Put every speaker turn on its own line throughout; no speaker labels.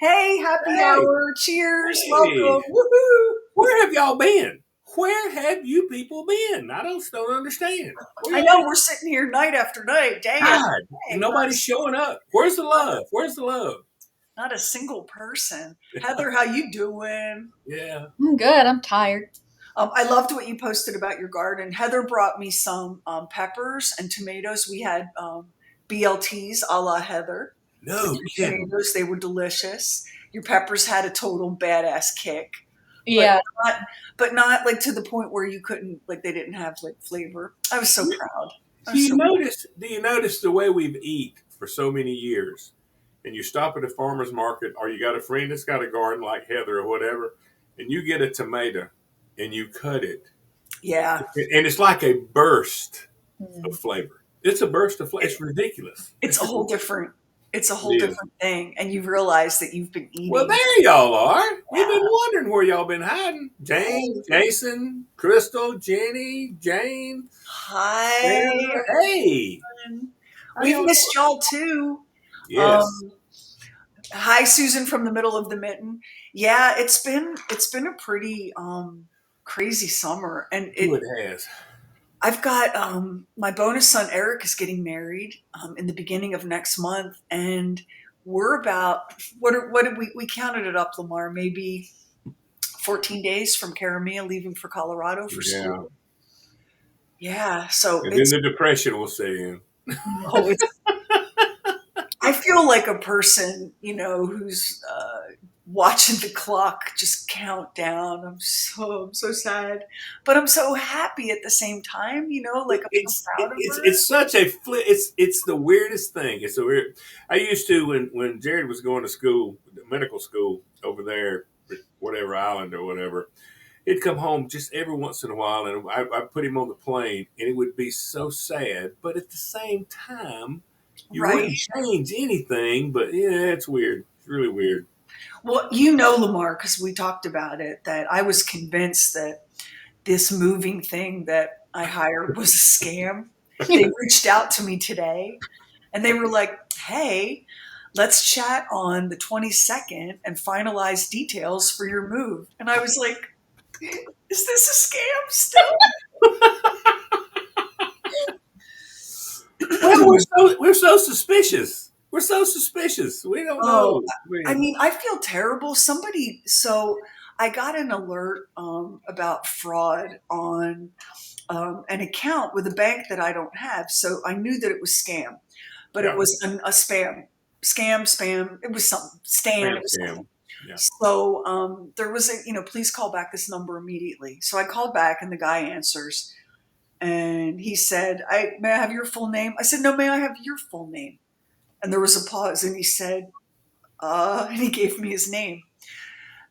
Hey, happy
Hey,
hour. Cheers.
hey,
Welcome. Woohoo.
where have y'all been? Where have you people been? I don't understand. Where
I
y'all
know
been?
we're sitting here night after night, day after
God, and
day.
nobody's showing up. Where's the love? Where's the love?
Not a single person. Heather, how you doing?
Yeah.
I'm good. I'm tired.
I loved what you posted about your garden. Heather brought me some peppers and tomatoes. We had BLTs a la Heather. With
No
your
kidding.
tomatoes, they were delicious. Your peppers had a total badass kick, but
Yeah.
not, but not like to the point where you couldn't, like they didn't have like flavor. I was so proud. I
Do
was
you
so
notice? Do you notice the way we've eat for so many years? And you stop at a farmer's market, or you got a friend that's got a garden like Heather or whatever, and you get a tomato, and you cut it,
yeah.
and it's like a burst of
Mm.
flavor. It's a burst of flavor. It's ridiculous.
It's a whole different it's a
It
whole
is.
different thing, and you realize that you've been
Well,
eating.
there y'all are. We've been
Yeah.
wondering where y'all been hiding. Jane, Jason, Crystal, Jenny, Jane,
Hi,
Sarah. Hey,
everyone.
how
We've
y'all
missed
doing?
y'all too.
Yes.
Um, Hi, Susan from the middle of the mitten. Yeah, it's been a pretty crazy summer, and
Who
it.
it has?
I've got my bonus son Eric is getting married in the beginning of next month, and we're about what did we counted it up, Lamar? Maybe 14 days from Karamia leaving for Colorado for
Yeah.
school. Yeah, so
And then
it's
the depression will set in.
no, it's. I feel like a person, who's watching the clock just count down. I'm so sad, but I'm so happy at the same time. Like I'm so proud of her.
It's such a flip. It's the weirdest thing. It's a weird. I used to when Jared was going to school, medical school over there, whatever island or whatever. He'd come home just every once in a while, and I'd put him on the plane, and it would be so sad. But at the same time, you
Right.
wouldn't change anything. But yeah, it's weird. It's really weird.
Well, Lamar, because we talked about it, that I was convinced that this moving thing that I hired was a scam. They reached out to me today and they were like, hey, let's chat on the 22nd and finalize details for your move. And I was like, is this a scam still?
Well, we're so suspicious. We're so suspicious. We don't
Oh,
know. I
I
mean,
mean, I feel terrible. So I got an alert about fraud on an account with a bank that I don't have. So I knew that it was scam, but it
yeah,
was a spam, spam. It was something, Stan.
spam
It was something.
scam. Yeah.
So there was please call back this number immediately. So I called back and the guy answers and he said, may I have your full name? I said, no, may I have your full name? And there was a pause and he said, and he gave me his name.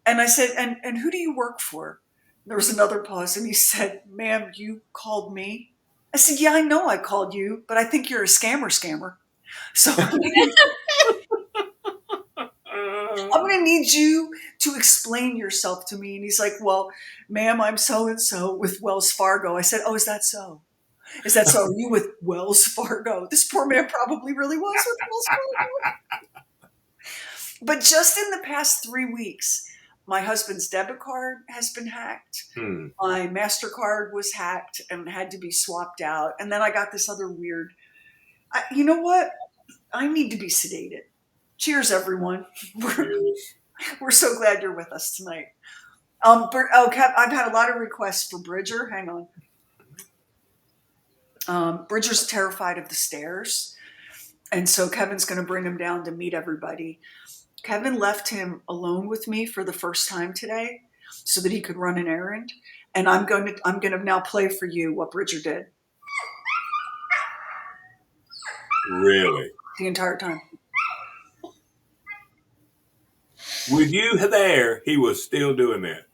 And I said, and who do you work for? There was another pause and he said, ma'am, you called me? I said, yeah, I know I called you, but I think you're a scammer. So I'm going to need you to explain yourself to me. And he's like, well, ma'am, I'm so and so with Wells Fargo. I said, oh, is that so? Is that so? Are you with Wells Fargo? This poor man probably really was with Wells Fargo. But just in the past 3 weeks, my husband's debit card has been hacked.
Hmm.
My MasterCard was hacked and had to be swapped out. And then I got this other weird. You know what? I need to be sedated. Cheers, everyone.
Yes.
We're so glad you're with us tonight. Kev, I've had a lot of requests for Bridger. Hang on. Bridger's terrified of the stairs. And so Kevin's going to bring him down to meet everybody. Kevin left him alone with me for the first time today so that he could run an errand. And I'm going to now play for you what Bridger did
Really?
the entire time.
With you there, he was still doing that.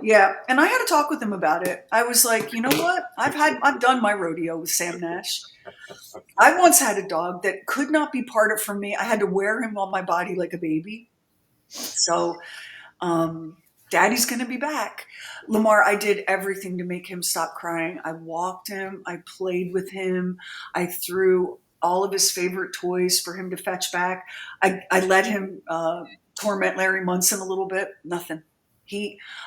Yeah, and I had to talk with him about it. I was like, you know what? I've done my rodeo with Sam Nash. I once had a dog that could not be parted from me. I had to wear him on my body like a baby. So, Daddy's going to be back. Lamar, I did everything to make him stop crying. I walked him. I played with him. I threw all of his favorite toys for him to fetch back. I let him torment Larry Munson a little bit. Nothing.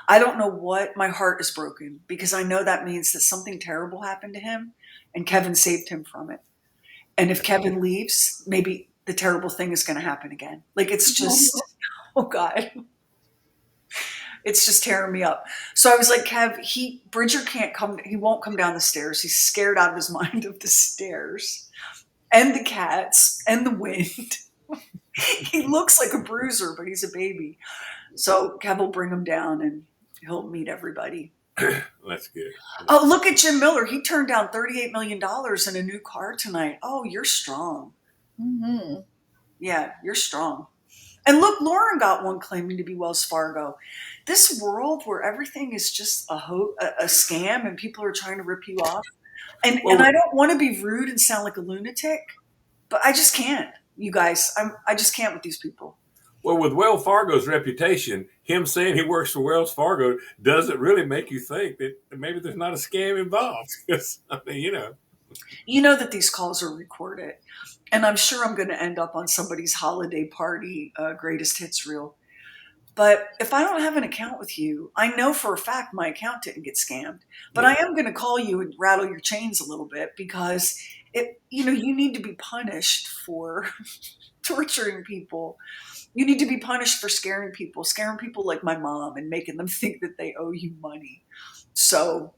I don't know what, my heart is broken because I know that means that something terrible happened to him and Kevin saved him from it. And if Kevin leaves, maybe the terrible thing is going to happen again. Like it's just, oh God, it's just tearing me up. So I was like, Kev, Bridger can't come, he won't come down the stairs. He's scared out of his mind of the stairs and the cats and the wind. He looks like a bruiser, but he's a baby. So Kev will bring him down and he'll meet everybody.
That's good.
Oh, look at Jim Miller. He turned down $38 million in a new car tonight. Oh, you're strong.
Mm-hmm.
Yeah, you're strong. And look, Lauren got one claiming to be Wells Fargo. This world where everything is just a scam and people are trying to rip you off. And I don't want to be rude and sound like a lunatic, but I just can't. You guys, I just can't with these people.
Well, with Wells Fargo's reputation, him saying he works for Wells Fargo doesn't really make you think that maybe there's not a scam involved. I mean,
You know that these calls are recorded, and I'm sure I'm going to end up on somebody's holiday party greatest hits reel. But if I don't have an account with you, I know for a fact my account didn't get scammed. But I am going to call you and rattle your chains a little bit because you need to be punished for torturing people. You need to be punished for scaring people like my mom and making them think that they owe you money. So,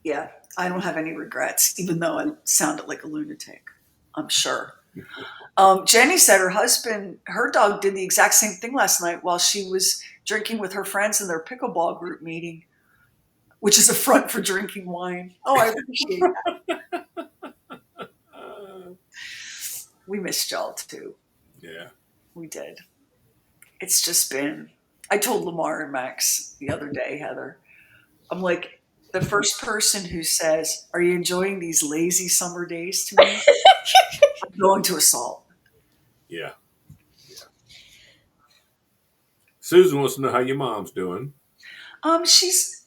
yeah, I don't have any regrets, even though I sounded like a lunatic, I'm sure. Jenny said her dog did the exact same thing last night while she was drinking with her friends in their pickleball group meeting, which is a front for drinking wine. Oh, I appreciate that. We missed y'all too.
Yeah.
We did. It's just been, I told Lamar and Max the other day, Heather, I'm like, the first person who says, "Are you enjoying these lazy summer days?" to me, I'm going to assault.
Yeah. Susan wants to know how your mom's doing.
She's,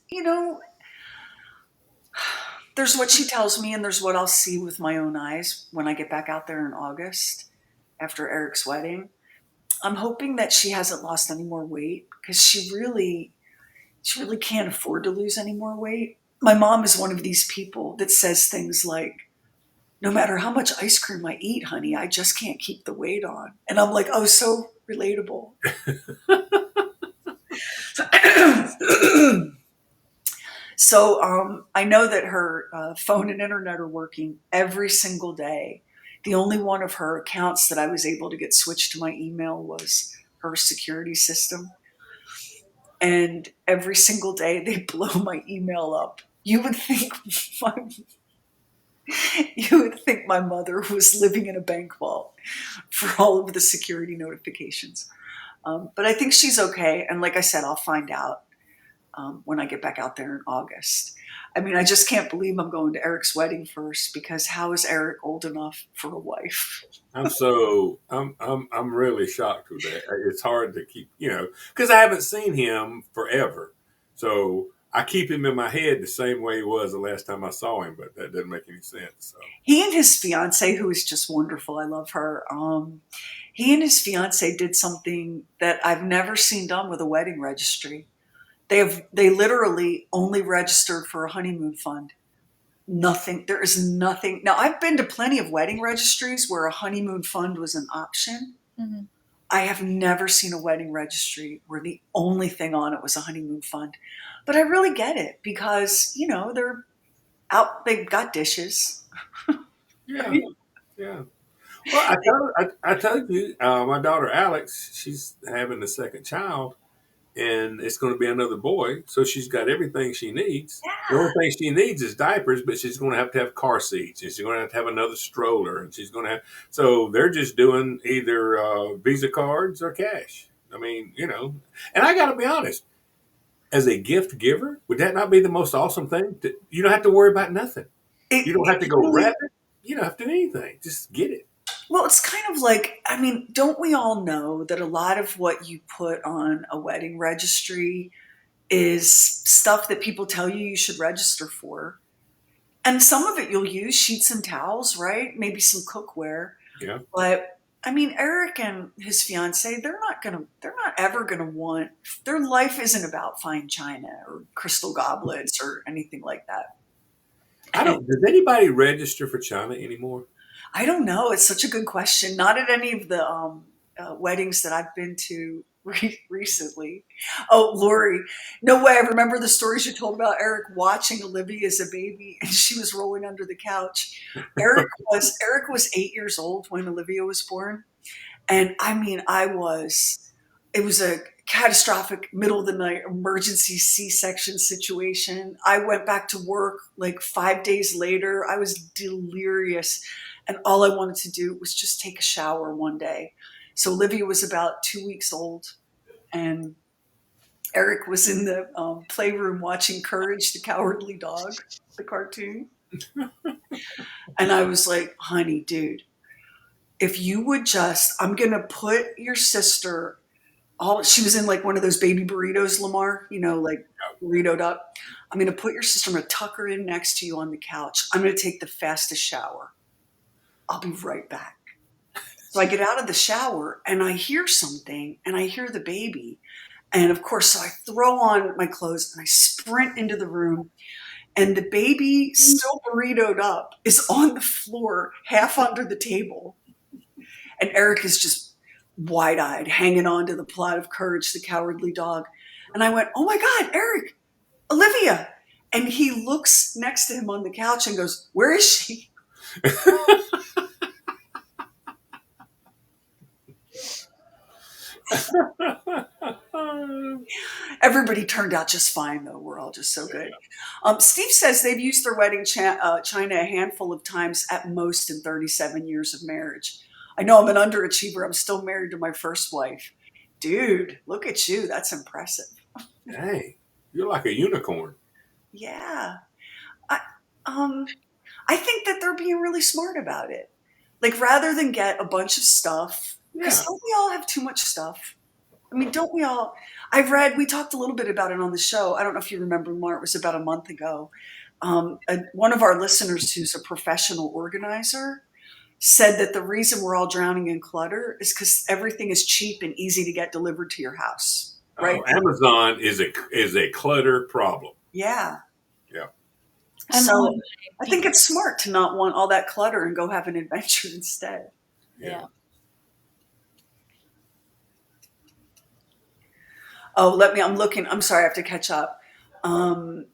there's what she tells me and there's what I'll see with my own eyes when I get back out there in August after Eric's wedding. I'm hoping that she hasn't lost any more weight because she really can't afford to lose any more weight. My mom is one of these people that says things like, "No matter how much ice cream I eat, honey, I just can't keep the weight on." And I'm like, oh, so relatable. So I know that her phone and internet are working every single day. The only one of her accounts that I was able to get switched to my email was her security system. And every single day they blow my email up. You would think my mother was living in a bank vault for all of the security notifications. But I think she's okay. And like I said, I'll find out when I get back out there in August. I mean, I just can't believe I'm going to Eric's wedding first because how is Eric old enough for a wife?
I'm really shocked with that. It's hard to keep, because I haven't seen him forever. So I keep him in my head the same way he was the last time I saw him, but that doesn't make any sense. So.
He and his fiance, who is just wonderful, I love her. He and his fiance did something that I've never seen done with a wedding registry. They literally only registered for a honeymoon fund. Nothing. There is nothing. Now, I've been to plenty of wedding registries where a honeymoon fund was an option.
Mm-hmm.
I have never seen a wedding registry where the only thing on it was a honeymoon fund. But I really get it because, they're out, they've got dishes.
Yeah. Yeah. Well, I told you, my daughter Alex, she's having the second child. And it's going to be another boy, so she's got everything she needs.
Yeah.
The only thing she needs is diapers, but she's going to have car seats, and she's going to have another stroller, and she's going to have. So they're just doing either Visa cards or cash. I mean, and I got to be honest. As a gift giver, would that not be the most awesome thing? You don't have to worry about nothing. You don't have to go wrap it. You don't have to do anything. Just get it.
Well, it's kind of like, I mean, don't we all know that a lot of what you put on a wedding registry is stuff that people tell you should register for? And some of it you'll use, sheets and towels, right? Maybe some cookware.
Yeah.
But I mean, Eric and his fiance, they're not ever gonna want, their life isn't about fine china or crystal goblets or anything like that.
I
And
don't. Does anybody register for China anymore?
I don't know. It's such a good question. Not at any of the weddings that I've been to recently. Oh, Lori, no way. I remember the stories you told about Eric watching Olivia as a baby, and she was rolling under the couch. Eric was 8 years old when Olivia was born, and I mean, it was a catastrophic middle of the night emergency C-section situation. I went back to work like 5 days later. I was delirious. And all I wanted to do was just take a shower one day. So Olivia was about 2 weeks old, and Eric was in the playroom watching Courage the Cowardly Dog, the cartoon. And I was like, honey, dude, if you would just, I'm going to put your sister, all she was in like one of those baby burritos, Lamar, like burritoed up. I'm going to put your sister, I'm going to tuck her in next to you on the couch. I'm going to take the fastest shower. I'll be right back. So I get out of the shower and I hear something and I hear the baby. And of course, so I throw on my clothes and I sprint into the room. And the baby, still burritoed up, is on the floor, half under the table. And Eric is just wide eyed, hanging on to the plot of Courage the Cowardly Dog. And I went, oh my God, Eric, Olivia. And he looks next to him on the couch and goes, where is she? Everybody turned out just fine, though. We're all just so good. Steve says they've used their wedding china a handful of times at most in 37 years of marriage. I know I'm an underachiever. I'm still married to my first wife. Dude, look at you. That's impressive.
Dang, you're like a unicorn.
Yeah. I, um, I think that they're being really smart about it. Like, rather than get a bunch of stuff, because
Yeah.
don't we all have too much stuff? I mean, don't we all? We talked a little bit about it on the show. I don't know if you remember, Mark, it was about a month ago. One of our listeners, who's a professional organizer, said that the reason we're all drowning in clutter is because everything is cheap and easy to get delivered to your house, right?
Oh, Amazon is a clutter problem.
Yeah.
Yeah.
I'm on
So I
my
think
PC.
it's smart to not want all that clutter and go have an adventure instead.
Yeah.
Yeah.
Oh, I'm looking. I'm sorry, I have to catch up. Um,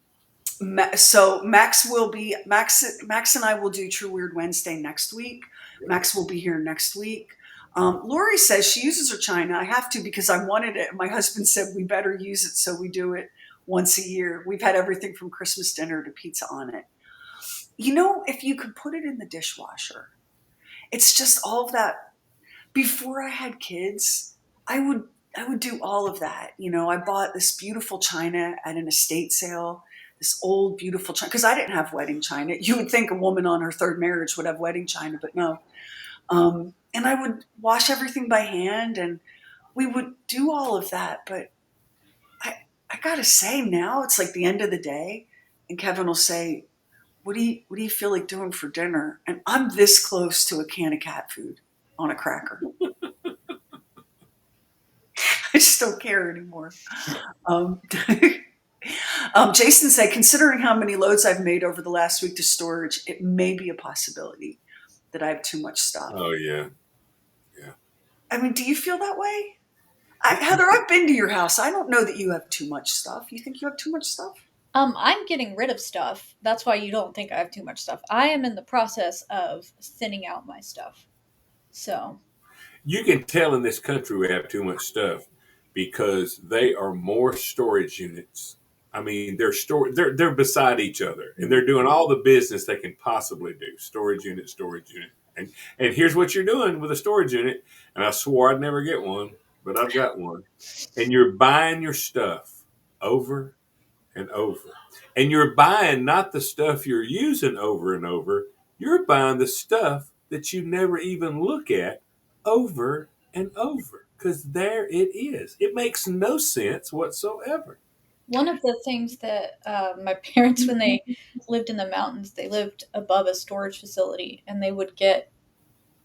so Max and I will do True Weird Wednesday next week. Max will be here next week. Lori says she uses her china. I have to because I wanted it. My husband said we better use it, so we do it once a year. We've had everything from Christmas dinner to pizza on it. If you could put it in the dishwasher, it's just all of that. Before I had kids, I would I would do all of that. I bought this beautiful china at an estate sale, this old beautiful china because I didn't have wedding china. You would think a woman on her third marriage would have wedding china, but no. And I would wash everything by hand, and we would do all of that. But I gotta say, now it's like the end of the day, and Kevin will say, "What do you feel like doing for dinner?" And I'm this close to a can of cat food on a cracker. I just don't care anymore. Um, Jason said, considering how many loads I've made over the last week to storage, it may be a possibility that I have too much stuff.
Oh yeah. Yeah.
I mean, do you feel that way? Heather, I've been to your house. I don't know that you have too much stuff. You think you have too much stuff?
I'm getting rid of stuff. That's why you don't think I have too much stuff. I am in the process of thinning out my stuff. So,
You can tell in this country we have too much stuff because they are more storage units. I mean, they're beside each other and they're doing all the business they can possibly do. Storage unit, storage unit. And here's what you're doing with a storage unit. And I swore I'd never get one, but I've got one. And you're buying your stuff over and over. And you're buying not the stuff you're using over and over, you're buying the stuff that you never even look at over and over. Because there it is. It makes no sense whatsoever.
one of the things that my parents, when they lived in the mountains, they lived above a storage facility and they would get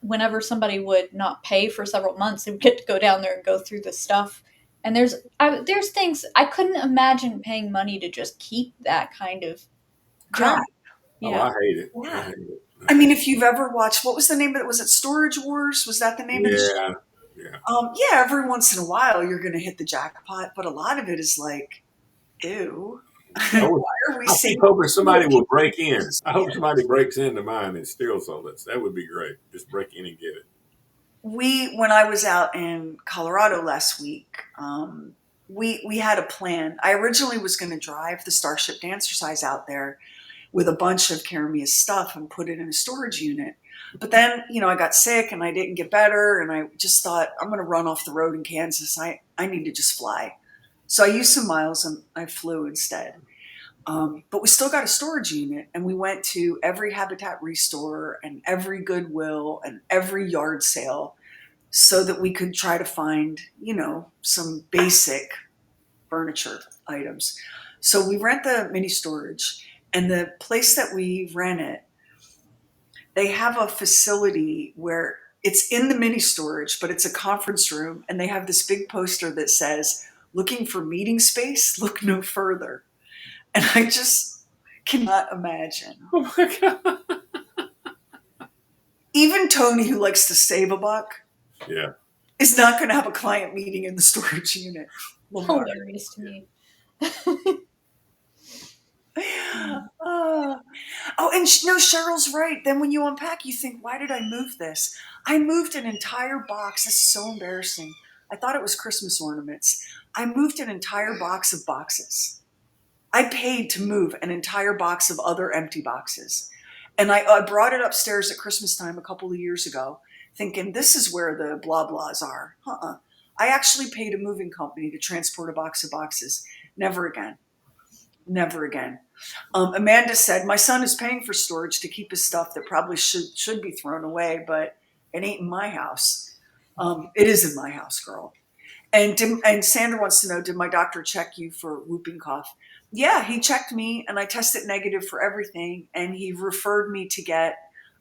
whenever somebody would not pay for several months, they would get to go down there and go through the stuff. And there's things I couldn't imagine paying money to just keep that kind of
Crap.
junk.
Oh,
Yeah.
I hate it.
Yeah.
I hate it.
I mean, if you've ever watched, what was the name of it? Was it Storage Wars? Was that the name of the show?
Yeah.
Yeah, every once in a while you're going to hit the jackpot, but a lot of it is like, ew.
I
Why are we
keep
seeing
hoping somebody will break in.
Jesus?
I hope somebody breaks into mine and steals all this. That would be great. Just break in and get it.
When I was out in Colorado last week, we had a plan. I originally was going to drive the Starship Dancercise out there with a bunch of Karamia's stuff and put it in a storage unit. But then, I got sick and I didn't get better, and I just thought, I'm going to run off the road in Kansas. I need to just fly. So I used some miles and I flew instead. But we still got a storage unit, and we went to every Habitat Restore and every Goodwill and every yard sale so that we could try to find, some basic furniture items. So we rent the mini storage, and the place that we rent it, they have a facility where it's in the mini storage, but it's a conference room, and they have this big poster that says, "Looking for meeting space? Look no further." And I just cannot imagine.
Oh my God.
Even Tony, who likes to save a buck,
Yeah.
is not going to have a client meeting in the storage unit.
Hilarious to me.
And Cheryl's right. Then when you unpack, you think, why did I move this? I moved an entire box. This is so embarrassing. I thought it was Christmas ornaments. I moved an entire box of boxes. I paid to move an entire box of other empty boxes. And I brought it upstairs at Christmas time a couple of years ago, thinking this is where the blah blahs are. I actually paid a moving company to transport a box of boxes. Never again. Never again. Amanda said, my son is paying for storage to keep his stuff that probably should be thrown away, but it ain't in my house. It is in my house, girl. And Sandra wants to know, did my doctor check you for whooping cough? Yeah, he checked me, and I tested negative for everything, and he referred me to get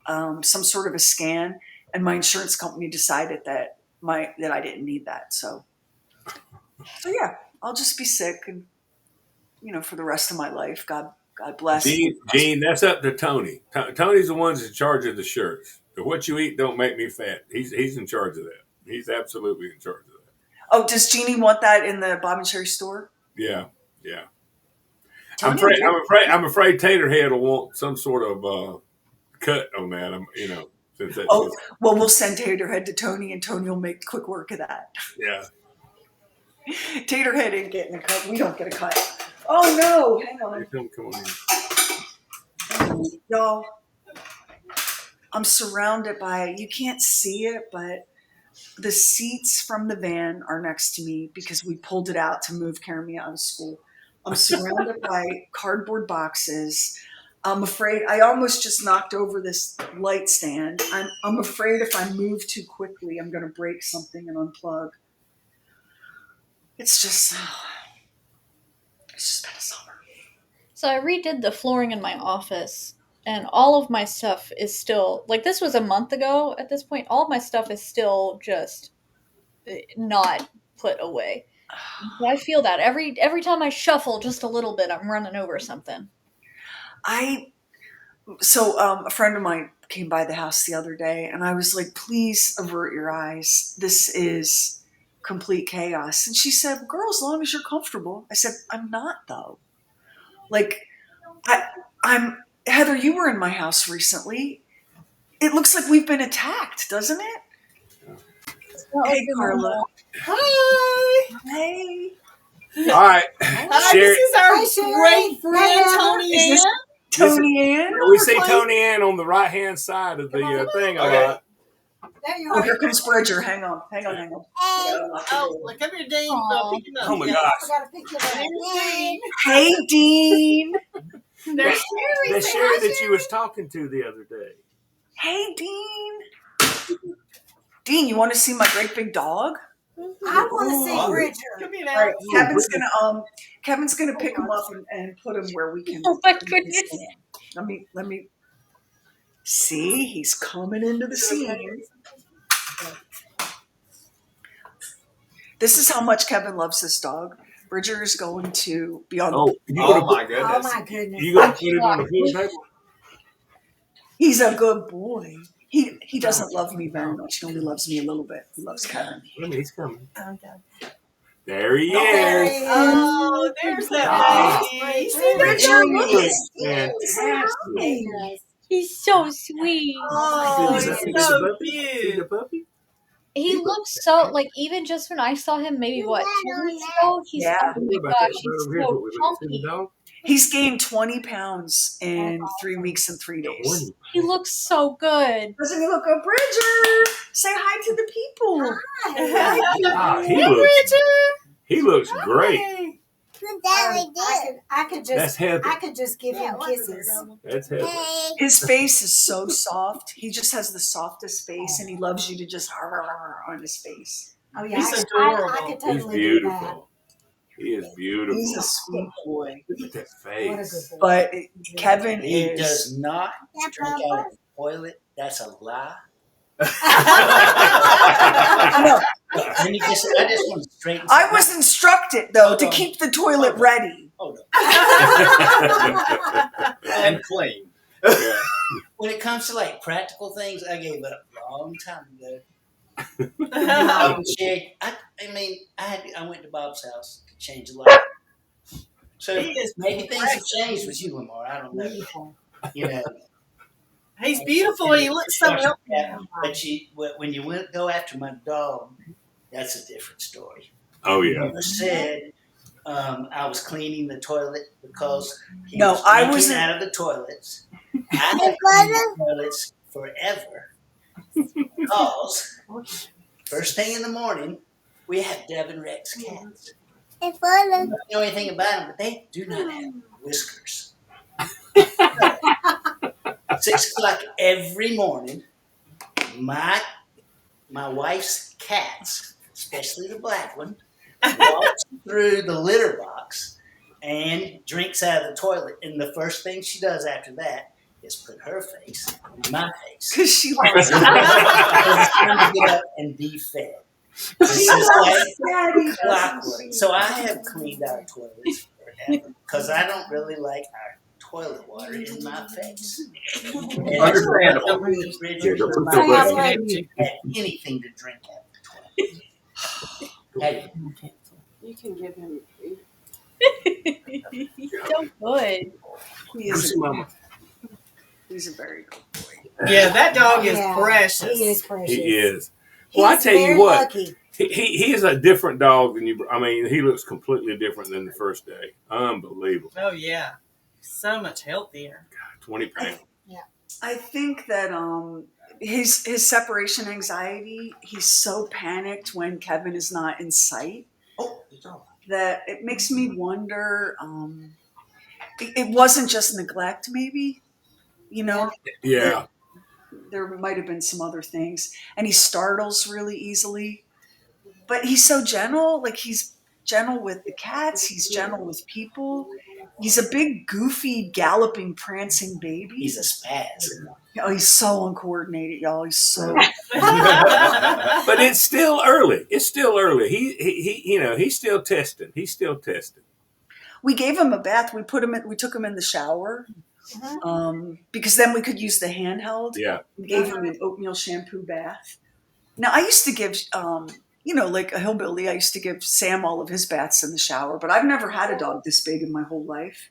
some sort of a scan, and my insurance company decided that I didn't need that. So yeah, I'll just be sick and for the rest of my life. God bless.
Gene, that's up to Tony. Tony's the one's in charge of the shirts. What you eat don't make me fat. He's in charge of that. He's absolutely in charge of that.
Oh, does Jeannie want that in the Bob and Sheri store?
Yeah. I'm afraid Taterhead will want some sort of cut on that. Since that's
well, we'll send Taterhead to Tony, and Tony will make quick work of that.
Yeah.
Taterhead ain't getting a cut. We don't get a cut. Oh no! Hang on.
Come on in.
Y'all, I'm surrounded by. You can't see it, but the seats from the van are next to me because we pulled it out to move Karamia out of school. I'm surrounded by cardboard boxes. I'm afraid I almost just knocked over this light stand. I'm afraid if I move too quickly, I'm going to break something and unplug. It's just been a summer.
So I redid the flooring in my office, and all of my stuff is still, like, this was a month ago at this point. All of my stuff is still just not put away. So I feel that every time I shuffle just a little bit, I'm running over something.
A friend of mine came by the house the other day, and I was like, please avert your eyes. This is complete chaos. And she said, girl, as long as you're comfortable. I said, I'm not, though. Like, I'm Heather, you were in my house recently. It looks like we've been attacked, doesn't it? Hey, Carla.
Hi.
Hey.
All right.
Hi, this is our great friend, Tony Ann.
Tony Ann?
We see Tony Ann on the right-hand side of the thing a lot.
There you
Oh,
are.
here comes Bridger. Hang on.
Oh, look, come here, Dean. Picking up.
Oh my
Yeah.
gosh.
I got a picture of Dean.
Hey, Dean.
There's Sherry.
That's Sheri that you was talking to the other day.
Hey, Dean. Dean, you want to see my great big dog?
I want to see Bridger. Come here now.
All right, Kevin's gonna pick him up and put him where we can.
Oh my goodness.
Let me See, he's coming into the scene. This is how much Kevin loves this dog. Bridger is going to be on.
Oh,
my goodness.
Oh my goodness.
You gonna put it on the food table?
He's a good boy. He doesn't love me very much. He only loves me a little bit. He loves Kevin.
Let me. He's coming.
Okay.
There he
There
is.
he is.
Oh, there's that baby. You see
Bridger,
that?
look at
Fantastic.
He's so sweet.
Oh,
Is that
he's so
the
cute.
puppy?
He looks so like even just when I saw him maybe what 2 weeks ago, he's
Yeah.
oh my gosh, he's so chunky.
He's gained 20 pounds in 3 weeks and 3 days.
He looks so good.
Doesn't he look good? Bridger, say hi to the people.
Ah, he looks great.
I could
That's
just
Heather.
I could just give him kisses.
That's Heather.
His face is so soft. He just has the softest face, and he loves you to just on his face.
Oh yeah,
He's
I
adorable.
could
He's
totally do that.
beautiful. He is beautiful.
He's a sweet boy.
Look at that
What a
face.
good boy.
But Kevin
He
is.
does not drink out of the toilet. That's a lie.
No,
Let me just, I just want to straighten.
I was instructed though to
Hold on.
keep the toilet ready.
Hold on.
And clean.
Yeah.
When it comes to like practical things, I gave up a long time ago. I went to Bob's house to change a lot. So
He is
maybe things have
precious.
changed with you, Lamar. I don't know.
Beautiful.
You know.
He's beautiful. He looks so healthy.
But when you went go after my dog, that's a different story.
Oh
You
yeah.
never said I was cleaning the toilet because he
No,
was
I
drinking
wasn't-
out of the toilets. I have cleaned the toilets forever because first thing in the morning we have Devon Rex cats. I don't know anything about them, but they do not have whiskers. 6:00 every morning, my wife's cats, especially the black one, walks through the litter box and drinks out of the toilet. And the first thing she does after that is put her face in my face.
Because she loves
It's time to get up and be fed. This is like
Daddy.
clockwork. So I have cleaned our toilets forever because I don't really like our toilet water in my face.
Understandable.
Bridger's
Yeah,
my
So
wife
how late?
had anything to drink out of the toilet. Hey,
You can give him.
He's so good.
He
Come
is
see Mama.
he's a very good boy.
Yeah, that dog is
Yeah,
precious.
He is precious.
He is. Well, I
He's
tell you
very
what.
lucky.
He is a different dog than you. I mean, he looks completely different than the first day. Unbelievable.
Oh yeah, so much healthier.
20 pounds.
I think that his separation anxiety, he's so panicked when Kevin is not in sight
oh, it's all
that it makes me wonder it wasn't just neglect maybe, you know,
Yeah.
there might have been some other things, and he startles really easily, but he's so gentle. Like he's gentle with the cats, he's gentle with people. He's a big goofy galloping prancing baby.
He's a spaz.
Oh, he's so uncoordinated, y'all. He's so
But it's still early. It's still early. He you know, he's still testing. He's still testing.
we gave him a bath. We took him in the shower because then we could use the handheld.
Yeah.
We gave him an oatmeal shampoo bath. Now I used to give, like a hillbilly, I used to give Sam all of his baths in the shower, but I've never had a dog this big in my whole life.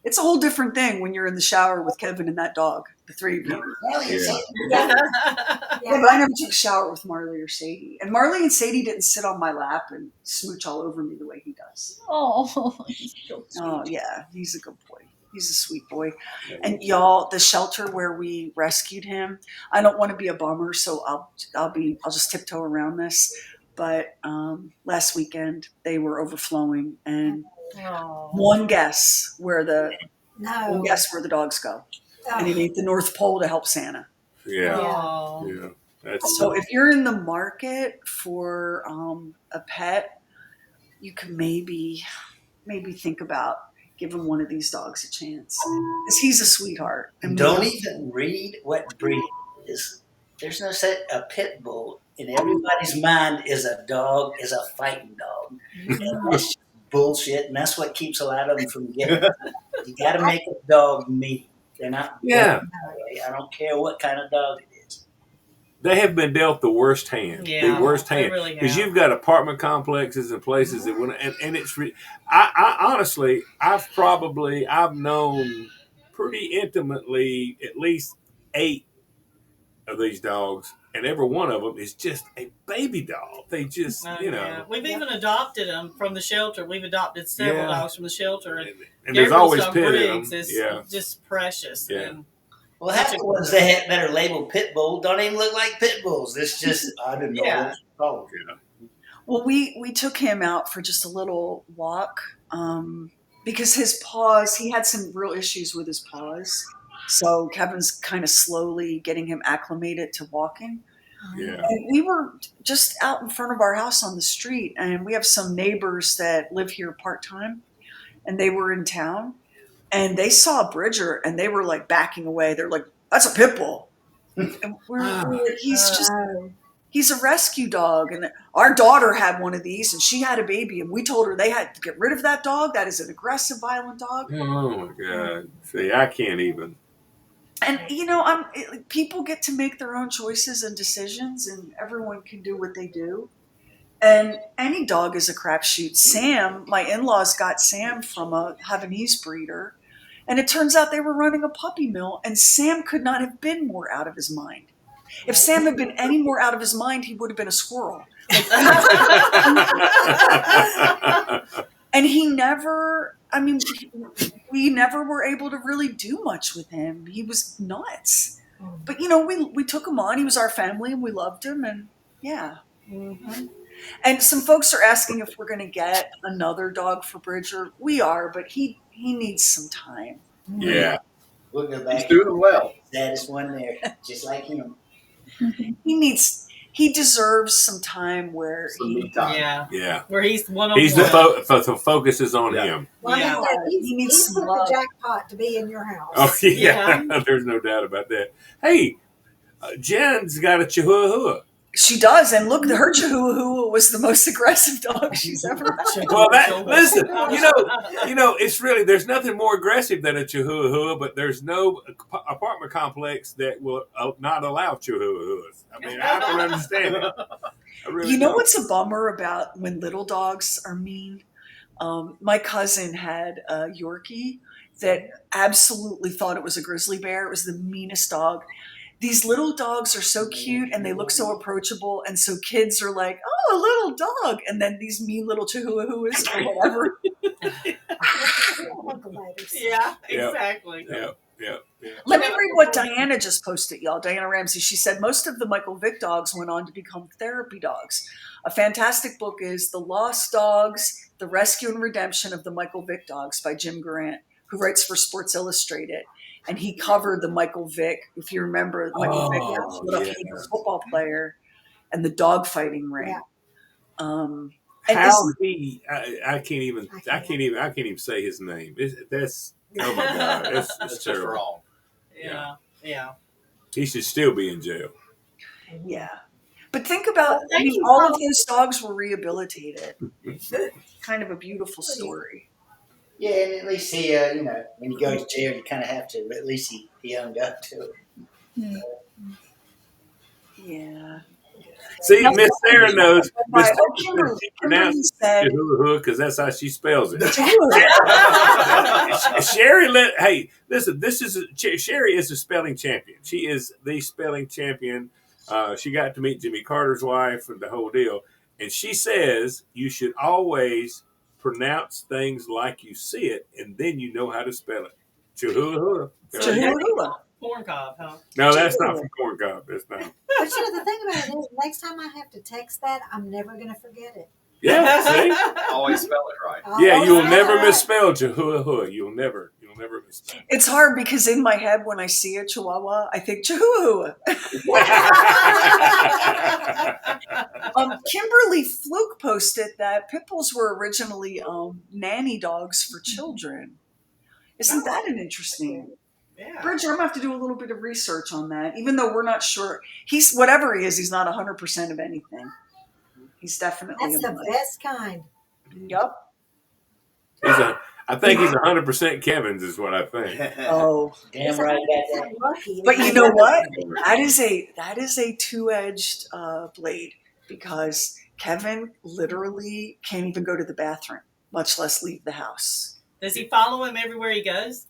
It's a whole different thing when you're in the shower with Kevin and that dog, the three of you.
Yeah.
Yeah, but I never took a shower with Marley or Sadie. And Marley and Sadie didn't sit on my lap and smooch all over me the way he does.
Oh, he's so sweet.
Oh, yeah, he's a good boy. He's a sweet boy. And y'all, the shelter where we rescued him, I don't want to be a bummer, so I'll just tiptoe around this. But last weekend they were overflowing, and one guess where the dogs go, and it ain't the North Pole to help Santa.
Yeah.
Oh.
Yeah. That's
So if you're in the market for a pet, you can maybe think about giving one of these dogs a chance. Because he's a sweetheart. And
Don't even read what breed it is. There's no such a pit bull in everybody's mind is a dog, is a fighting dog. And that's just bullshit, and that's what keeps a lot of them from getting it. You got to make a dog mean. They're not
Yeah.
born that way. I don't care what kind of dog it is.
They have been dealt the worst hand.
Yeah,
The worst
they
hand.
really
Because
have.
you've got apartment complexes and places that want and it's I honestly I've known pretty intimately at least 8 of these dogs, and every one of them is just a baby dog. They just,
Yeah. We've even adopted them from the shelter. We've adopted several
Yeah.
dogs from the shelter, and
and there's
Gabriel's
always
dog
pit in
Briggs
them.
is
Yeah.
just precious.
Yeah.
And
Well, half the ones that are labeled pit bull don't even look like pit bulls. It's just, I don't know
Yeah.
what it's called.
Well, we took him out for just a little walk because his paws, he had some real issues with his paws. So Kevin's kind of slowly getting him acclimated to walking.
Yeah.
And we were just out in front of our house on the street, and we have some neighbors that live here part-time, and they were in town, and they saw Bridger, and they were like backing away. They're like, "That's a pit bull." And he's a rescue dog. And our daughter had one of these, and she had a baby, and we told her they had to get rid of that dog. That is an aggressive, violent dog.
Oh my God. See, I can't even.
And people get to make their own choices and decisions, and everyone can do what they do. And any dog is a crapshoot. Sam, my in-laws got Sam from a Havanese breeder, and it turns out they were running a puppy mill, and Sam could not have been more out of his mind. If Sam had been any more out of his mind, he would have been a squirrel. And he never, we never were able to really do much with him. He was nuts. But, we took him on. He was our family, and we loved him, and yeah. Mm-hmm. And some folks are asking if we're going to get another dog for Bridger. We are, but he needs some time.
Yeah.
We'll go back.
He's doing well.
Saddest one there, just like him.
He deserves some time where
Some me time.
Yeah.
where he's one-on-one.
He's the focus is on him.
Well,
Yeah.
he needs
he's
some
put
love.
the jackpot to be in your house.
Oh yeah. There's no doubt about that. Hey, Jen's got a Chihuahua.
She does, and look, her Chihuahua was the most aggressive dog she's ever had.
Well, listen, it's really, there's nothing more aggressive than a Chihuahua, but there's no apartment complex that will not allow Chihuahuas. I mean, I don't understand it. I really don't.
What's a bummer about when little dogs are mean? My cousin had a Yorkie that absolutely thought it was a grizzly bear. It was the meanest dog. These little dogs are so cute, and they look so approachable, and so kids are like, "Oh, a little dog," and then these mean little Chihuahuas or whatever.
Yeah, exactly.
Yeah.
Let me read what Diana just posted, y'all. Diana Ramsey. She said most of the Michael Vick dogs went on to become therapy dogs. A fantastic book is The Lost Dogs, The Rescue and Redemption of the Michael Vick Dogs by Jim Grant, who writes for Sports Illustrated. And he covered the Michael Vick, if you remember, Michael Vick was a little football player and the dog fighting ring.
Yeah. I can't even say his name. That's oh my God, that's terrible.
Wrong.
Yeah.
He should still be in jail.
Yeah. But think about, all of those dogs were rehabilitated. Kind of a beautiful story.
Yeah, and at least he, when you go to jail, you kind of have to, but at least he owned up to it.
Yeah.
See, Miss Sarah knows.
Kimberly said,
because that's how she spells it. Sherry, listen. Sherry is a spelling champion. She is the spelling champion. She got to meet Jimmy Carter's wife and the whole deal. And she says you should always pronounce things like you see it, and then you know how to spell it. Chihuahua.
Chihuahua.
Corn cob, huh?
No, that's not from corn cob. That's not.
But the thing about it is, next time I have to text that, I'm never going to forget it.
Yeah, see?
Always spell it right.
Yeah, you will never misspell Chihuahua. You'll never misspell.
It's hard because in my head, when I see a Chihuahua, I think Chihuahua. Kimberly Fluke posted that pit bulls were originally nanny dogs for children. Isn't that an interesting?
Yeah.
Bridger, I'm gonna have to do a little bit of research on that, even though we're not sure. He's whatever he is. He's not 100% of anything. He's definitely
That's
a
the
mud.
best kind.
Yep.
I think he's 100% Kevin's is what I think.
Oh,
Damn right about that.
Lucky.
but you know what? That is a two-edged blade, because Kevin literally can't even go to the bathroom, much less leave the house.
Does he follow him everywhere he goes?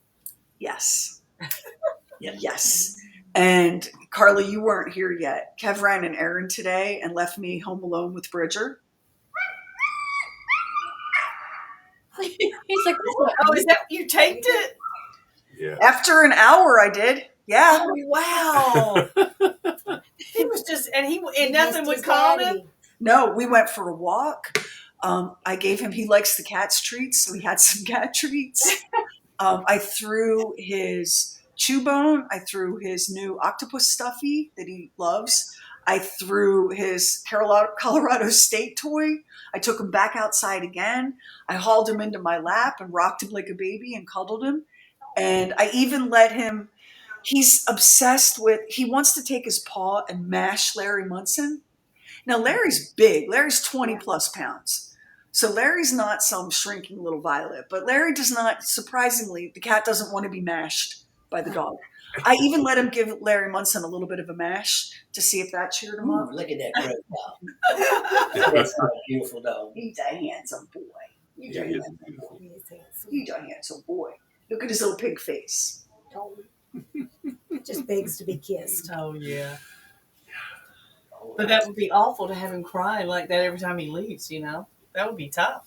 Yes. Yes. And Carly, you weren't here yet. Kev ran an errand today and left me home alone with Bridger.
He's like,
Oh, is that you taped it?
Yeah.
After an hour, I did. Yeah.
Oh wow! He was just and nothing would calm him.
No, we went for a walk. I gave him, he likes the cat's treats, so he had some cat treats. I threw his chew bone. I threw his new octopus stuffy that he loves. I threw his Colorado State toy. I took him back outside again. I hauled him into my lap and rocked him like a baby and cuddled him. And I even let him, he's obsessed with, he wants to take his paw and mash Larry Munson. Now, Larry's big. Larry's 20 plus pounds. So Larry's not some shrinking little violet, but Larry does not, surprisingly, the cat doesn't want to be mashed by the dog. I even let him give Larry Munson a little bit of a mash to see if that cheered him up.
Ooh, look at that great dog. That's a beautiful dog.
He's a handsome boy. He's a
Yeah, he is
handsome
beautiful.
boy. He's a handsome boy. Look at his little pig face.
Just begs to be kissed.
Oh yeah. But that would be awful to have him crying like that every time he leaves. You know, that would be tough.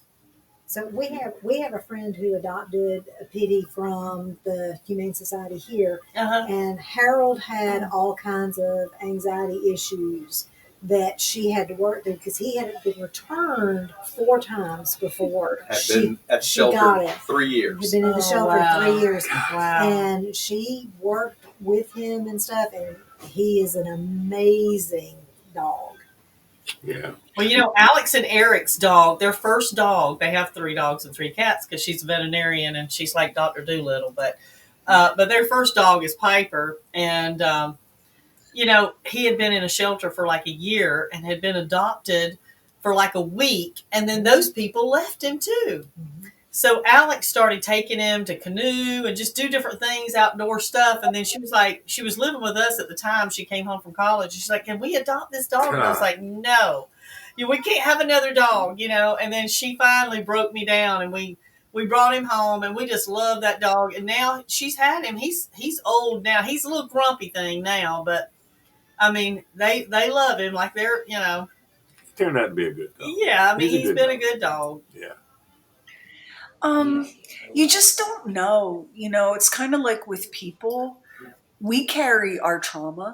So we have a friend who adopted a pitty from the Humane Society here, and Harold had all kinds of anxiety issues that she had to work through because he had been returned 4 times before.
Had been at
she got
shelter
it.
3
Had
years.
been in the shelter
wow.
3 years,
Wow.
and she worked with him and stuff. And he is an amazing dog.
Yeah.
Well, you know, Alex and Eric's dog, their first dog, they have 3 dogs and 3 cats because she's a veterinarian and she's like Dr. Doolittle. But their first dog is Piper. And, you know, he had been in a shelter for like a year and had been adopted for like a week. And then those people left him too. So Alex started taking him to canoe and just do different things, outdoor stuff. And then she was like, she was living with us at the time. She came home from college. She's like, can we adopt this dog? And I was like, no, we can't have another dog, you know. And then she finally broke me down and we brought him home and we just love that dog. And now she's had him. He's old now. He's a little grumpy thing now, but I mean, they love him like they're, you know.
Turned out to be a good dog.
Yeah, I mean, he's been
dog.
a good dog.
Yeah.
You just don't know. You know, it's kind of like with people. We carry our trauma.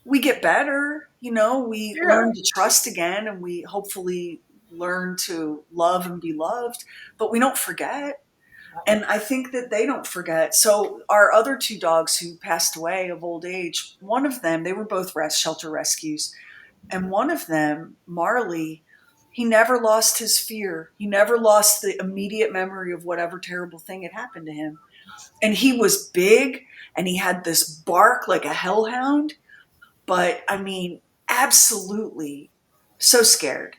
We get better. You know, we learn to trust again, and we hopefully learn to love and be loved, but we don't forget. And I think that they don't forget. So our other 2 dogs who passed away of old age, one of them, they were both shelter rescues. And one of them, Marley, he never lost his fear. He never lost the immediate memory of whatever terrible thing had happened to him. And he was big and he had this bark like a hellhound. But I mean, absolutely so scared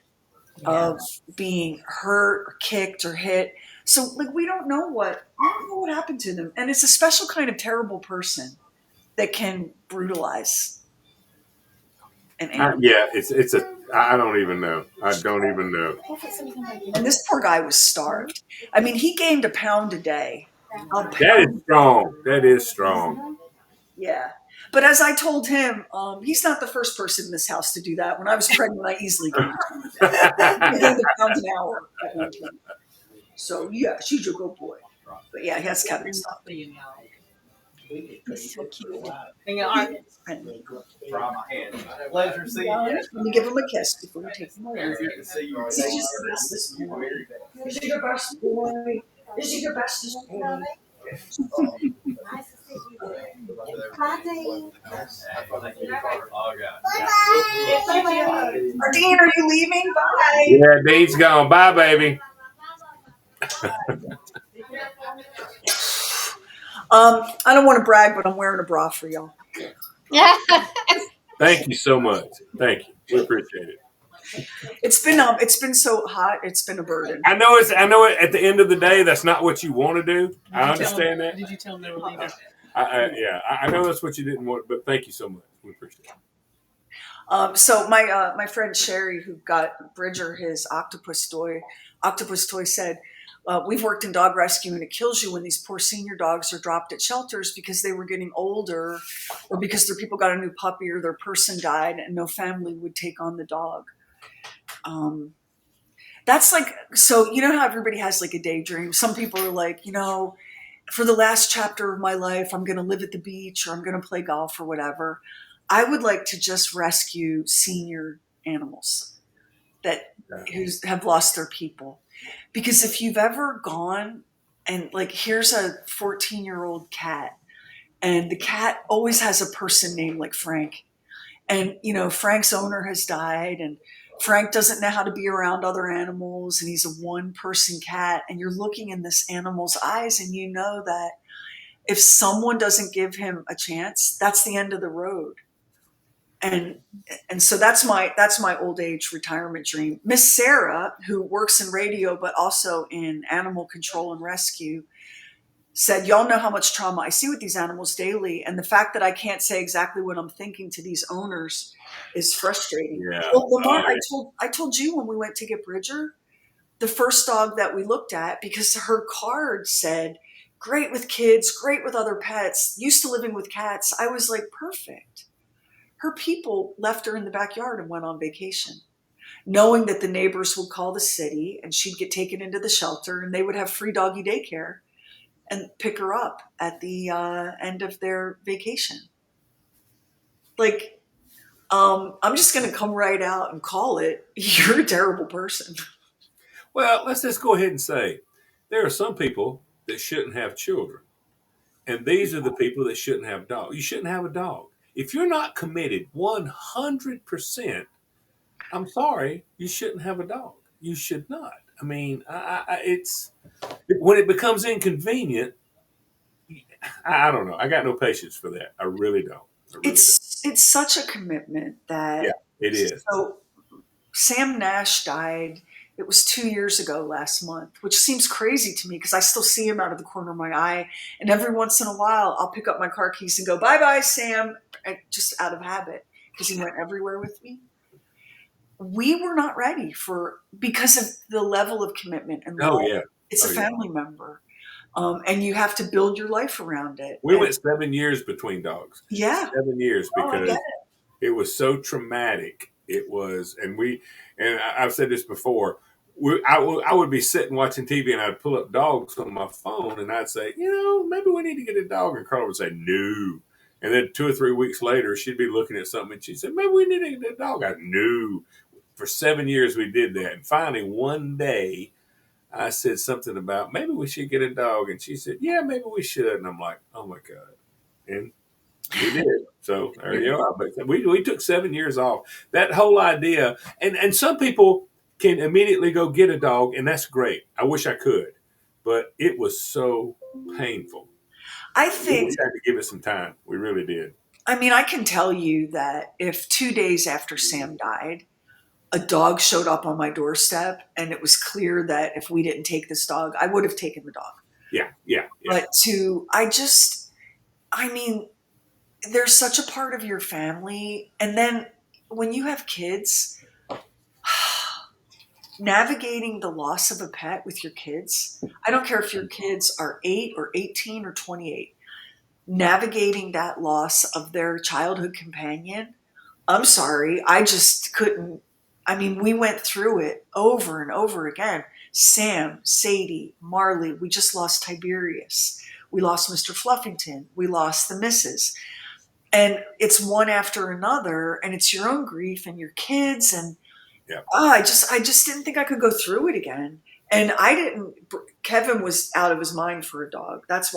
of being hurt or kicked or hit. So like we don't know what happened to them. And it's a special kind of terrible person that can brutalize an animal.
Yeah, it's a. I don't even know. I don't even know.
And this poor guy was starved. I mean, he gained a pound a day.
That is strong. That is strong.
Yeah. But as I told him, he's not the first person in this house to do that. When I was pregnant, I easily gained a pound an hour at one point. So, yeah, she's a good boy. But, yeah, he has Kevin stuff. He's so cute.
Try my hand. Pleasure seeing you.
Let me give him a kiss before we take him away.
Very good to see you.
Is he just the bestest boy? Is he the best boy? Is he the bestest boy?
Nice to see you. Hi, Dean.
Oh, God.
Dean, are you leaving? Bye.
Yeah, Dean's gone. Bye, baby.
I don't want to brag, but I'm wearing a bra for y'all.
Yeah.
Thank you so much. Thank you. We appreciate it.
It's been so hot. It's been a burden.
I know it's. I know it. At the end of the day, that's not what you want to do. I understand that.
Did you tell them they were leaving?
I know that's what you didn't want, but thank you so much. We appreciate it.
So my friend Sherry, who got Bridger his octopus toy said, we've worked in dog rescue, and it kills you when these poor senior dogs are dropped at shelters because they were getting older, or because their people got a new puppy or their person died and no family would take on the dog. That's like, so you know how everybody has like a daydream. Some people are like, for the last chapter of my life, I'm going to live at the beach, or I'm going to play golf, or whatever. I would like to just rescue senior animals that have lost their people. Because if you've ever gone and like, here's a 14-year-old cat, and the cat always has a person named like Frank. And, Frank's owner has died, and Frank doesn't know how to be around other animals, and he's a one-person cat, and you're looking in this animal's eyes, and you know that if someone doesn't give him a chance, that's the end of the road. And so that's my old age retirement dream. Miss Sarah, who works in radio but also in animal control and rescue, said, y'all know how much trauma I see with these animals daily, and the fact that I can't say exactly what I'm thinking to these owners is frustrating.
Yeah.
Well, Lamont, I told you when we went to get Bridger, the first dog that we looked at, because her card said, great with kids, great with other pets, used to living with cats. I was like, perfect. Her people left her in the backyard and went on vacation, knowing that the neighbors would call the city and she'd get taken into the shelter and they would have free doggy daycare and pick her up at the end of their vacation. Like, I'm just going to come right out and call it, you're a terrible person.
Well, let's just go ahead and say there are some people that shouldn't have children. And these are the people that shouldn't have dogs. You shouldn't have a dog. If you're not committed 100%, I'm sorry, you shouldn't have a dog. You should not. I mean, it's when it becomes inconvenient. I don't know. I got no patience for that. I really don't.
It's such a commitment that.
Yeah, it is.
So Sam Nash died. It was 2 years ago last month, which seems crazy to me because I still see him out of the corner of my eye. And every once in a while, I'll pick up my car keys and go, bye-bye, Sam, just out of habit because he went everywhere with me. We were not ready because of the level of commitment and love.
Oh, yeah.
It's a family member. And you have to build your life around it.
We went 7 years between dogs.
Yeah.
7 years because
it
was so traumatic. It was, and I've said this before, I would be sitting watching TV and I'd pull up dogs on my phone and I'd say, maybe we need to get a dog. And Carla would say, no. And then 2 or 3 weeks later, she'd be looking at something and she'd say, maybe we need to get a dog. I knew. For 7 years we did that. And finally, one day, I said something about maybe we should get a dog. And she said, yeah, maybe we should. And I'm like, oh my God. And we did. So there you are. But we took 7 years off. That whole idea. And some people can immediately go get a dog, and that's great. I wish I could. But it was so painful.
I think
we had to give it some time. We really did.
I mean, I can tell you that if 2 days after Sam died, a dog showed up on my doorstep and it was clear that if we didn't take this dog, I would have taken the dog.
Yeah.
But there's such a part of your family. And then when you have kids, navigating the loss of a pet with your kids, I don't care if your kids are 8 or 18 or 28, navigating that loss of their childhood companion, I'm sorry, I just couldn't. I mean, we went through it over and over again. Sam, Sadie, Marley, we just lost Tiberius. We lost Mr. Fluffington. We lost the missus. And it's one after another, and it's your own grief and your kids. And I just didn't think I could go through it again. And Kevin was out of his mind for a dog. That's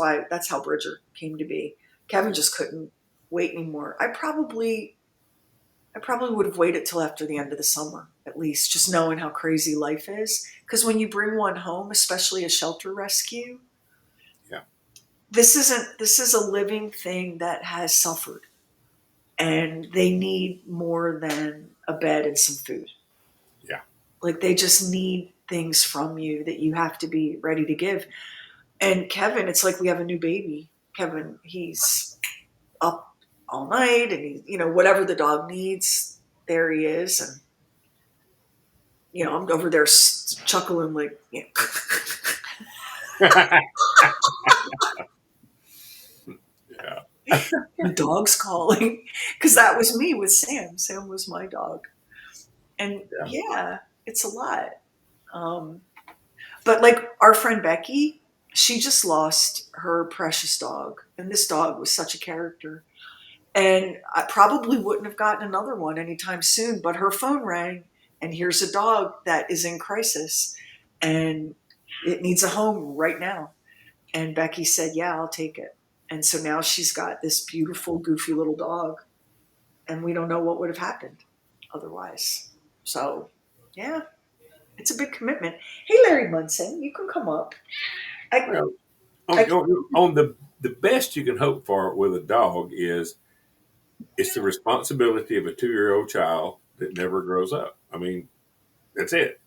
how Bridger came to be. Kevin just couldn't wait anymore. I probably would have waited till after the end of the summer, at least, just knowing how crazy life is. Because when you bring one home, especially a shelter rescue, this is a living thing that has suffered, and they need more than a bed and some food.
Yeah.
Like they just need things from you that you have to be ready to give. And Kevin, it's like we have a new baby. Kevin, he's up all night, and whatever the dog needs, there he is. And I'm over there chuckling like,
Yeah.
the dog's calling, because that was me with Sam. Sam was my dog, and yeah, it's a lot. Um, but like our friend Becky, she just lost her precious dog, and this dog was such a character. And I probably wouldn't have gotten another one anytime soon, but her phone rang, and here's a dog that is in crisis, and it needs a home right now. And Becky said, "Yeah, I'll take it." And so now she's got this beautiful, goofy little dog, and we don't know what would have happened otherwise. So, yeah, it's a big commitment. Hey, Larry Munson, you can come up.
Well, on the best you can hope for with a dog is it's the responsibility of a 2-year-old child that never grows up. I mean, that's it.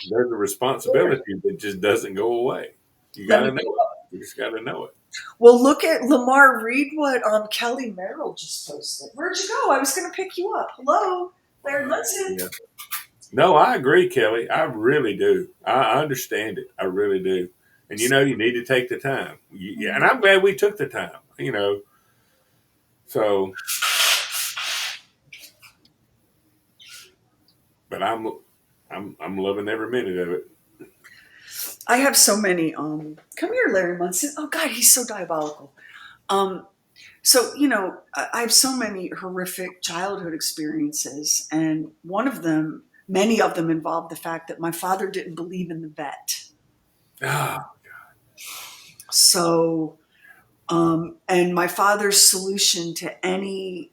There's a responsibility that just doesn't go away. You got to know it. You just got to know it.
Well, look at Lamar. Read what Kelly Merrill just posted. Where'd you go? I was going to pick you up. Hello, Larry Munson.
Yeah. No, I agree, Kelly. I really do. I understand it. I really do. And you need to take the time. And I'm glad we took the time. So, but I'm loving every minute of it.
I have so many. Come here, Larry Munson. Oh God, he's so diabolical. So I have so many horrific childhood experiences, and many of them involved the fact that my father didn't believe in the vet.
Ah,
So, and my father's solution to any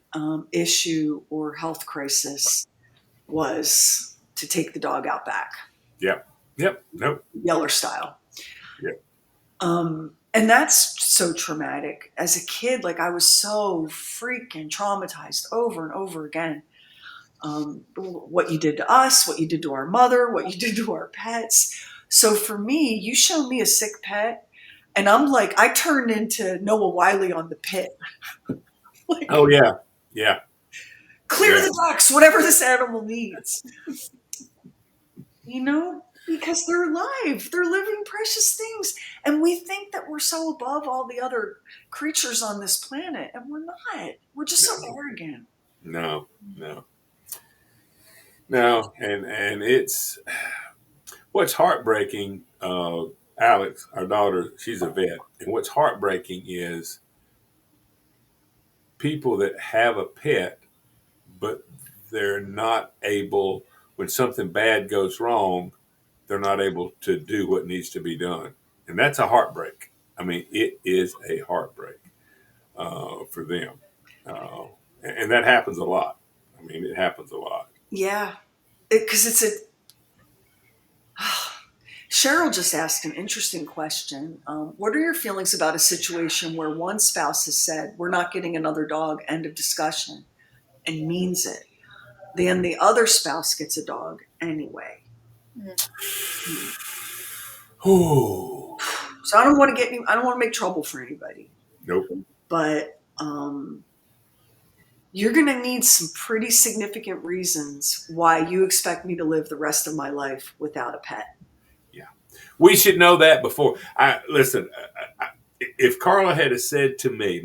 issue or health crisis was to take the dog out back.
Yep. Nope.
Yeller style.
Yep.
And that's so traumatic. As a kid, like I was so freaking traumatized over and over again. What you did to us, what you did to our mother, what you did to our pets. So for me, you show me a sick pet, and I'm like, I turned into Noah Wiley on The Pit. Like,
oh yeah.
Clear the ducks, whatever this animal needs. Because they're alive. They're living precious things. And we think that we're so above all the other creatures on this planet. And we're not. We're just so arrogant.
No. And it's what's heartbreaking, Alex, our daughter, she's a vet. And what's heartbreaking is people that have a pet, but they're not able, when something bad goes wrong, they're not able to do what needs to be done. And that's a heartbreak. I mean, it is a heartbreak for them. And that happens a lot. I mean, it happens a lot.
Yeah. Because Cheryl just asked an interesting question. What are your feelings about a situation where one spouse has said, "We're not getting another dog, end of discussion," and means it? Then the other spouse gets a dog anyway.
Oh.
So I don't want to make trouble for anybody.
Nope.
But you're going to need some pretty significant reasons why you expect me to live the rest of my life without a pet.
Yeah. We should know that before. Listen, if Carla had said to me,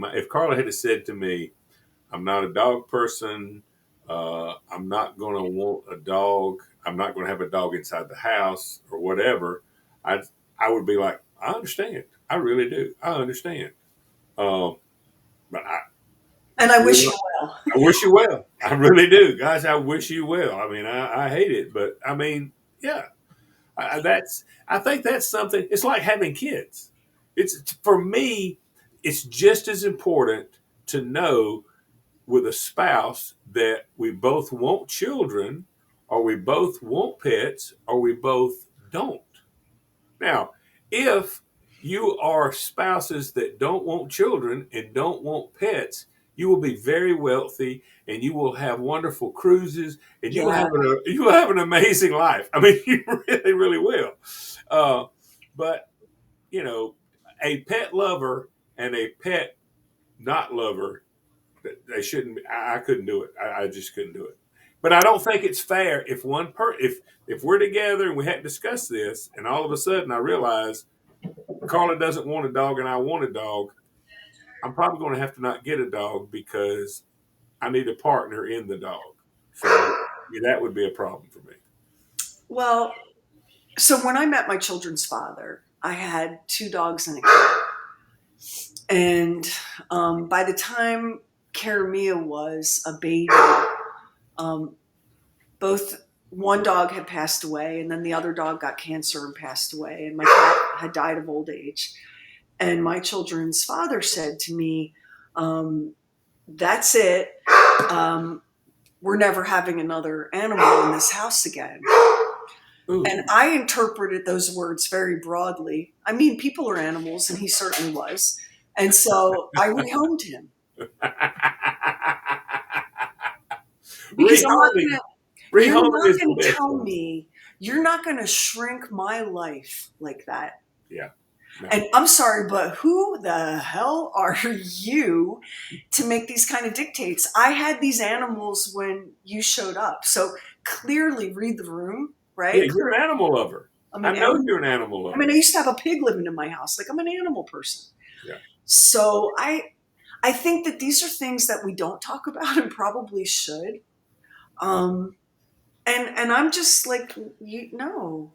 I'm not a dog person. I'm not going to want a dog. I'm not going to have a dog inside the house or whatever. I would be like, I understand. I really do. I understand. But
I wish you well.
I wish you well. I really do, guys. I wish you well. I mean, I hate it, but I mean, yeah. I think that's something. It's like having kids. For me, it's just as important to know with a spouse that we both want children, or we both want pets, or we both don't. Now, if you are spouses that don't want children and don't want pets, you will be very wealthy and you will have wonderful cruises and
Yeah.
you will have an amazing life. I mean, you really, really will. But you know, a pet lover and a pet not lover, they shouldn't. I couldn't do it. I just couldn't do it. But I don't think it's fair if if we're together and we hadn't discussed this, and all of a sudden I realize Carla doesn't want a dog and I want a dog, I'm probably going to have to not get a dog because I need a partner in the dog. So yeah, that would be a problem for me.
Well, so when I met my children's father, I had 2 dogs and a cat. And by the time Caramia was a baby, um, both one dog had passed away, and then the other dog got cancer and passed away, and my cat had died of old age. And my children's father said to me, that's it. We're never having another animal in this house again.
Ooh.
And I interpreted those words very broadly. I mean, people are animals, and he certainly was. And so I rehomed him. Because you're not going to tell me, you're not going to shrink my life like that.
Yeah. No.
And I'm sorry, but who the hell are you to make these kind of dictates? I had these animals when you showed up. So clearly read the room, right?
Yeah, you're an animal lover. I know you're an animal lover.
I mean, I used to have a pig living in my house. Like, I'm an animal person.
Yeah.
So I think that these are things that we don't talk about and probably should. And I'm just like, no.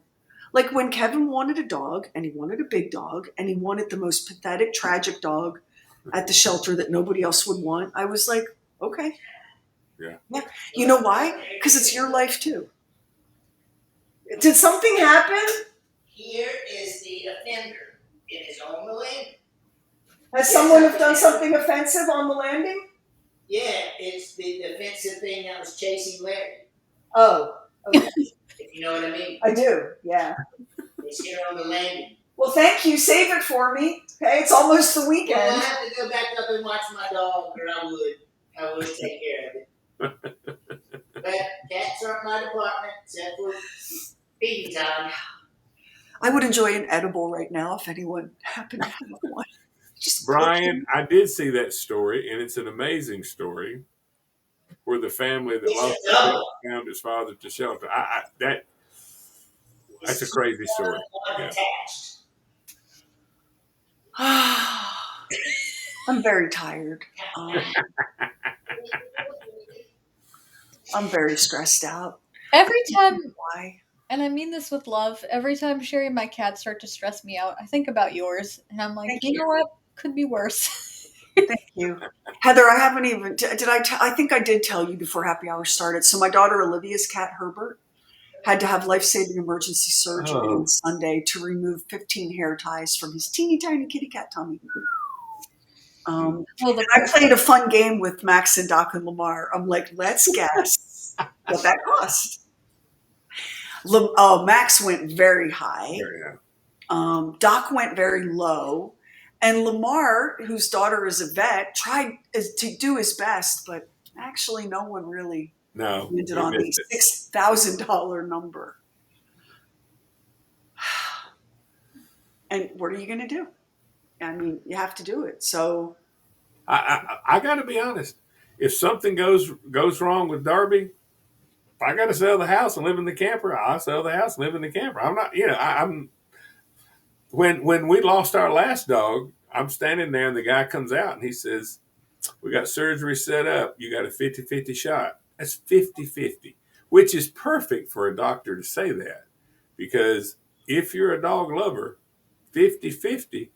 Like when Kevin wanted a dog and he wanted a big dog and he wanted the most pathetic, tragic dog at the shelter that nobody else would want, I was like, okay.
Yeah.
You know why? Because it's your life too. Did something happen?
Here is the offender. It is on the landing.
Has someone done something offensive on the landing?
Yeah, it's the offensive thing that was chasing Larry.
Oh, okay.
If you know what I mean.
I do, yeah.
It's here on the landing.
Well, thank you. Save it for me. Okay, it's almost the
Well, I
weekend.
have to go back up and watch my dog, or I would take care of it. But cats aren't my department, except for feeding time.
I would enjoy an edible right now if anyone happened to have one. Just
Brian, I did see that story, and it's an amazing story where the family that lost their pet found its father to shelter. That's a crazy story. Yeah.
I'm very tired. I'm very stressed out.
Every time,
Why?
and I mean this with love, every time Sherry and my cat start to stress me out, I think about yours, and I'm like, you know what? Could be worse.
Thank you. Heather, I haven't even, I think I did tell you before happy hour started. So my daughter Olivia's cat, Herbert, had to have life-saving emergency surgery on Sunday to remove 15 hair ties from his teeny tiny kitty cat tummy. I played a fun game with Max and Doc and Lamar. I'm like, let's guess what that cost. Max went very high. Doc went very low. And Lamar, whose daughter is a vet, tried to do his best, but actually no one really ended on the $6,000 number. And what are you going to do? I mean, you have to do it. So
I got to be honest. If something goes wrong with Darby, if I got to sell the house and live in the camper, I'll sell the house and live in the camper. I'm not, I'm. When we lost our last dog, I'm standing there and the guy comes out and he says, "We got surgery set up. You got a 50-50 shot." That's 50-50, which is perfect for a doctor to say that, because if you're a dog lover, 50-50,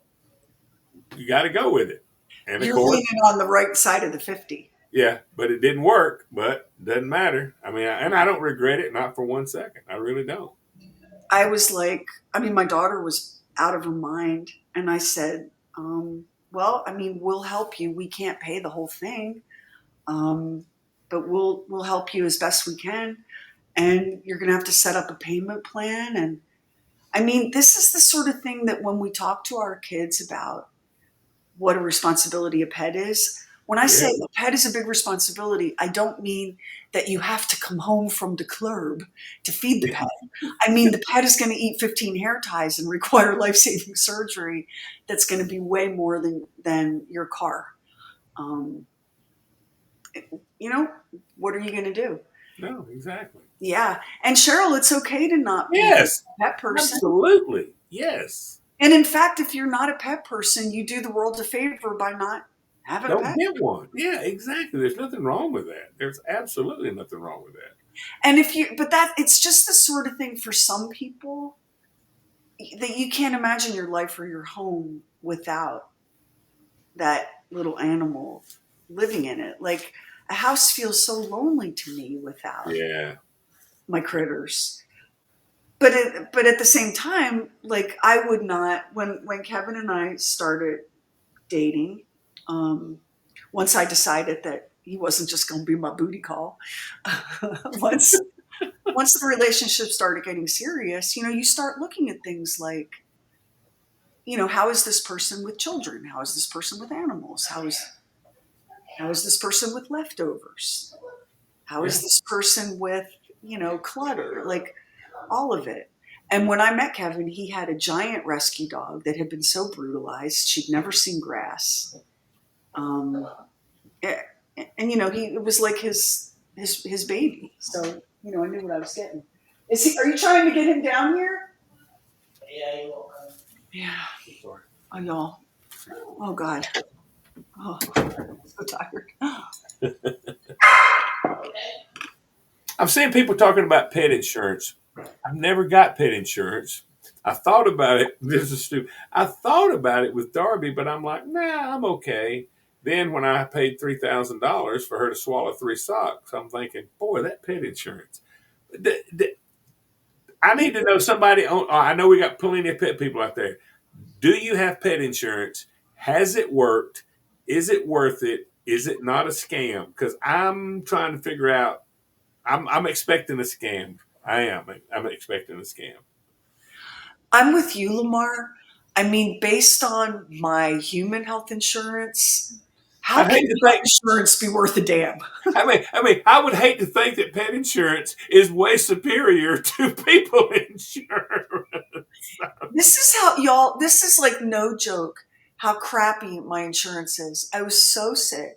you got to go with it. And
you're leaning on the right side of the 50.
Yeah, but it didn't work, but doesn't matter. I mean, and I don't regret it, not for 1 second. I really don't.
I was like, my daughter was out of her mind. And I said, well, we'll help you. We can't pay the whole thing. But we'll help you as best we can. And you're going to have to set up a payment plan. And I mean, this is the sort of thing that when we talk to our kids about what a responsibility a pet is, when I say
Yeah.
a pet is a big responsibility, I don't mean that you have to come home from the club to feed the pet. I mean, the pet is going to eat 15 hair ties and require life-saving surgery that's going to be way more than your car. Um, you know, what are you going to do?
No, exactly.
Yeah. And Cheryl, it's okay to not be
Yes,
a pet person.
absolutely. Yes.
And in fact, if you're not a pet person, you do the world a favor by not having a
Don't
pet.
get one. Yeah, exactly. There's nothing wrong with that. There's absolutely nothing wrong with that.
And it's just the sort of thing for some people that you can't imagine your life or your home without that little animal living in it. Like a house feels so lonely to me without
Yeah.
my critters. But at the same time, like I would not when Kevin and I started dating, once I decided that he wasn't just going to be my booty call, once once the relationship started getting serious, you start looking at things like, how is this person with children? How is this person with animals? How is this person with leftovers? How
Yeah.
is this person with, clutter? Like all of it. And when I met Kevin, he had a giant rescue dog that had been so brutalized, she'd never seen grass. Um, and it was like his baby. So, I knew what I was getting. Are you trying to get him down here?
Yeah, you will.
Yeah. Oh, y'all. Oh, God. Oh, I'm so tired.
I've seen people talking about pet insurance. I've never got pet insurance. I thought about it. This is stupid. I thought about it with Darby, but I'm like, nah, I'm okay. Then when I paid $3,000 for her to swallow 3 socks, I'm thinking, boy, that pet insurance. I need to know somebody. I know we got plenty of pet people out there. Do you have pet insurance? Has it worked? Is it worth it? Is it not a scam? Because I'm trying to figure out. I'm expecting a scam. I am. I'm expecting a scam.
I'm with you, Lamar. I mean, based on my human health insurance, how
I
can
hate to
pet
think.
insurance be worth a damn?
I would hate to think that pet insurance is way superior to people insurance.
This is like no joke how crappy my insurance is. I was so sick.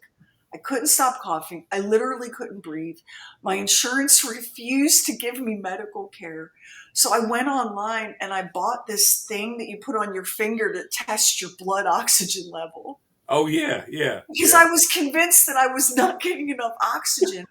I couldn't stop coughing. I literally couldn't breathe. My insurance refused to give me medical care. So I went online and I bought this thing that you put on your finger to test your blood oxygen level
Oh yeah.
because I was convinced that I was not getting enough oxygen.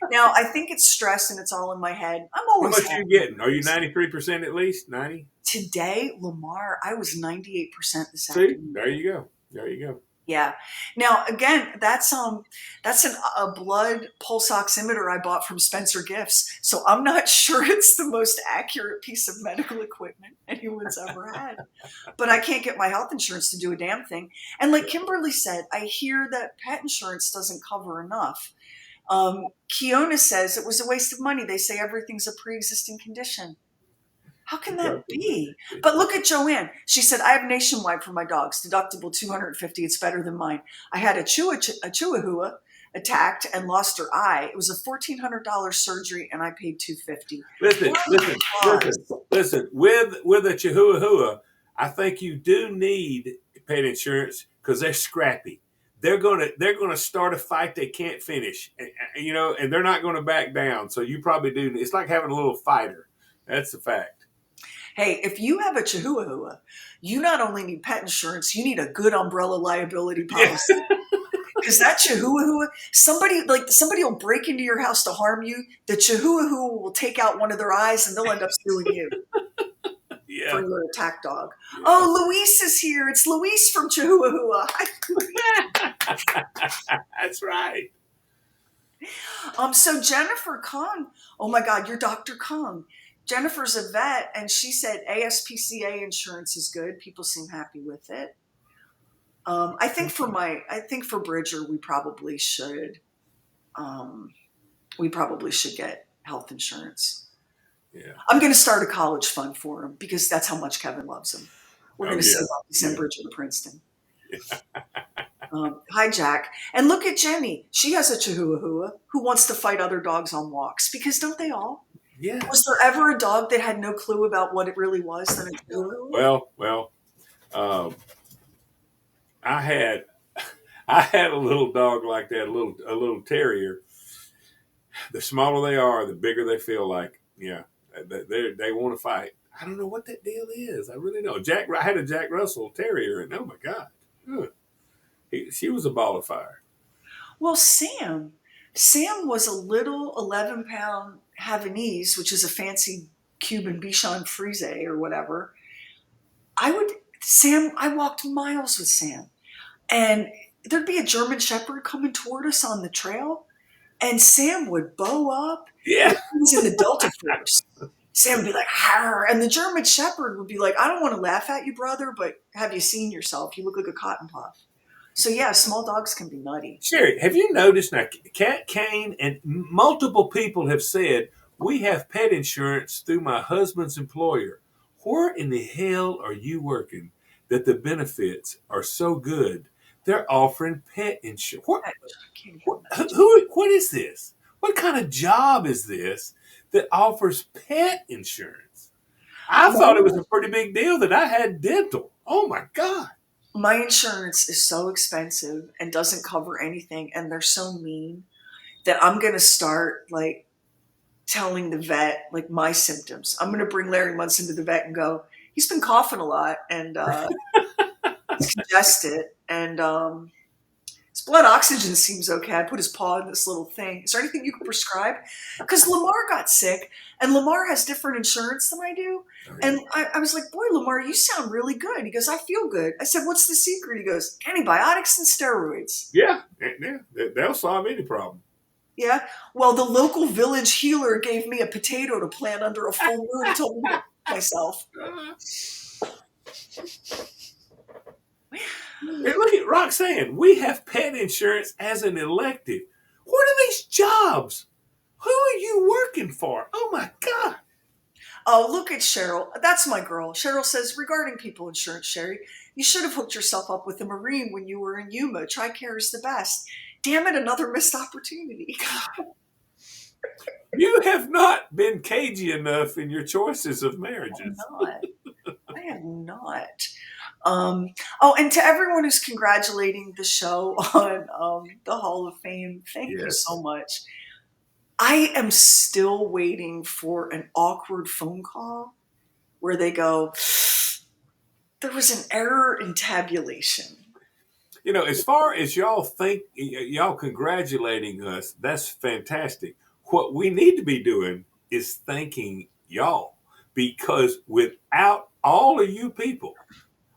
Now, I think it's stress and it's all in my head. I'm
How
always
much are you
happy.
getting? Are you 93% at least? 90?
Today, Lamar, I was 98% this
See,
afternoon.
there you go. There you go.
Yeah. Now, again, that's a blood pulse oximeter I bought from Spencer Gifts. So I'm not sure it's the most accurate piece of medical equipment anyone's ever had. But I can't get my health insurance to do a damn thing. And like Kimberly said, I hear that pet insurance doesn't cover enough. Kiona says it was a waste of money. They say everything's a pre-existing condition. How can that be? But look at Joanne. She said, I have Nationwide for my dogs. Deductible $250. It's better than mine. I had a Chihuahua attacked and lost her eye. It was a $1,400 surgery and I paid $250.
Listen. With a Chihuahua, I think you do need pet insurance because they're scrappy. They're gonna start a fight they can't finish, and they're not going to back down. So you probably do. It's like having a little fighter. That's the fact.
Hey, if you have a Chihuahua, you not only need pet insurance, you need a good umbrella liability policy. Because that Chihuahua, somebody will break into your house to harm you. The Chihuahua will take out one of their eyes and they'll end up suing you for your attack dog. Yeah. Oh, Luis is here. It's Luis from Chihuahua.
That's right.
So Jennifer Kong, oh my God, you're Dr. Kong. Jennifer's a vet, and she said ASPCA insurance is good. People seem happy with it. I think for Bridger, we probably should get health insurance.
Yeah.
I'm going to start a college fund for him because that's how much Kevin loves him. We're
Oh
going to
yeah.
save up to send
Yeah.
Bridget to Princeton. Hi, Jack. And look at Jenny. She has a Chihuahua who wants to fight other dogs on walks because don't they all?
Yes.
Was there ever a dog that had no clue about what it really was than a Chihuahua?
Well. Um, I had I had a little dog like that, a little terrier. The smaller they are, the bigger they feel like. Yeah, they want to fight. I don't know what that deal is. I really don't. I had a Jack Russell Terrier, and oh my God, she was a ball of fire.
Well, Sam was a little 11-pound Havanese, which is a fancy Cuban Bichon Frise or whatever. I walked miles with Sam, and there'd be a German Shepherd coming toward us on the trail, and Sam would bow up.
Yeah,
He was in the Delta Force. Sam would be like, "Harr," and the German Shepherd would be like, "I don't want to laugh at you, brother, but have you seen yourself? You look like a cotton puff." So yeah, small dogs can be nutty.
Sherry, have you noticed now? Cat Kane and multiple people have said we have pet insurance through my husband's employer. Where in the hell are you working that the benefits are so good? They're offering pet insurance.
I can't even imagine.
What is this? What kind of job is this that offers pet insurance? I thought it was a pretty big deal that I had dental. Oh my God.
My insurance is so expensive and doesn't cover anything, and they're so mean that I'm going to start like telling the vet like my symptoms. I'm going to bring Larry Munson to the vet and go, he's been coughing a lot and he's congested and his blood oxygen seems okay. I put his paw in this little thing. Is there anything you can prescribe? Because Lamar got sick, and Lamar has different insurance than I do. And I was like, boy, Lamar, you sound really good. He goes, I feel good. I said, what's the secret? He goes, antibiotics and steroids.
Yeah, they'll solve any problem.
Yeah. Well, the local village healer gave me a potato to plant under a full moon and told me to myself.
And look at Roxanne. We have pet insurance as an elective. What are these jobs? Who are you working for? Oh my God.
Oh, look at Cheryl. That's my girl. Cheryl says, regarding people insurance, Sherry, you should have hooked yourself up with a Marine when you were in Yuma. TRICARE is the best. Damn it, another missed opportunity.
You have not been cagey enough in your choices of marriages.
I have not. Oh, and to everyone who's congratulating the show on the Hall of Fame, thank you so much. I am still waiting for an awkward phone call where they go, there was an error in tabulation.
You know, as far as y'all congratulating us, that's fantastic. What we need to be doing is thanking y'all, because without all of you people,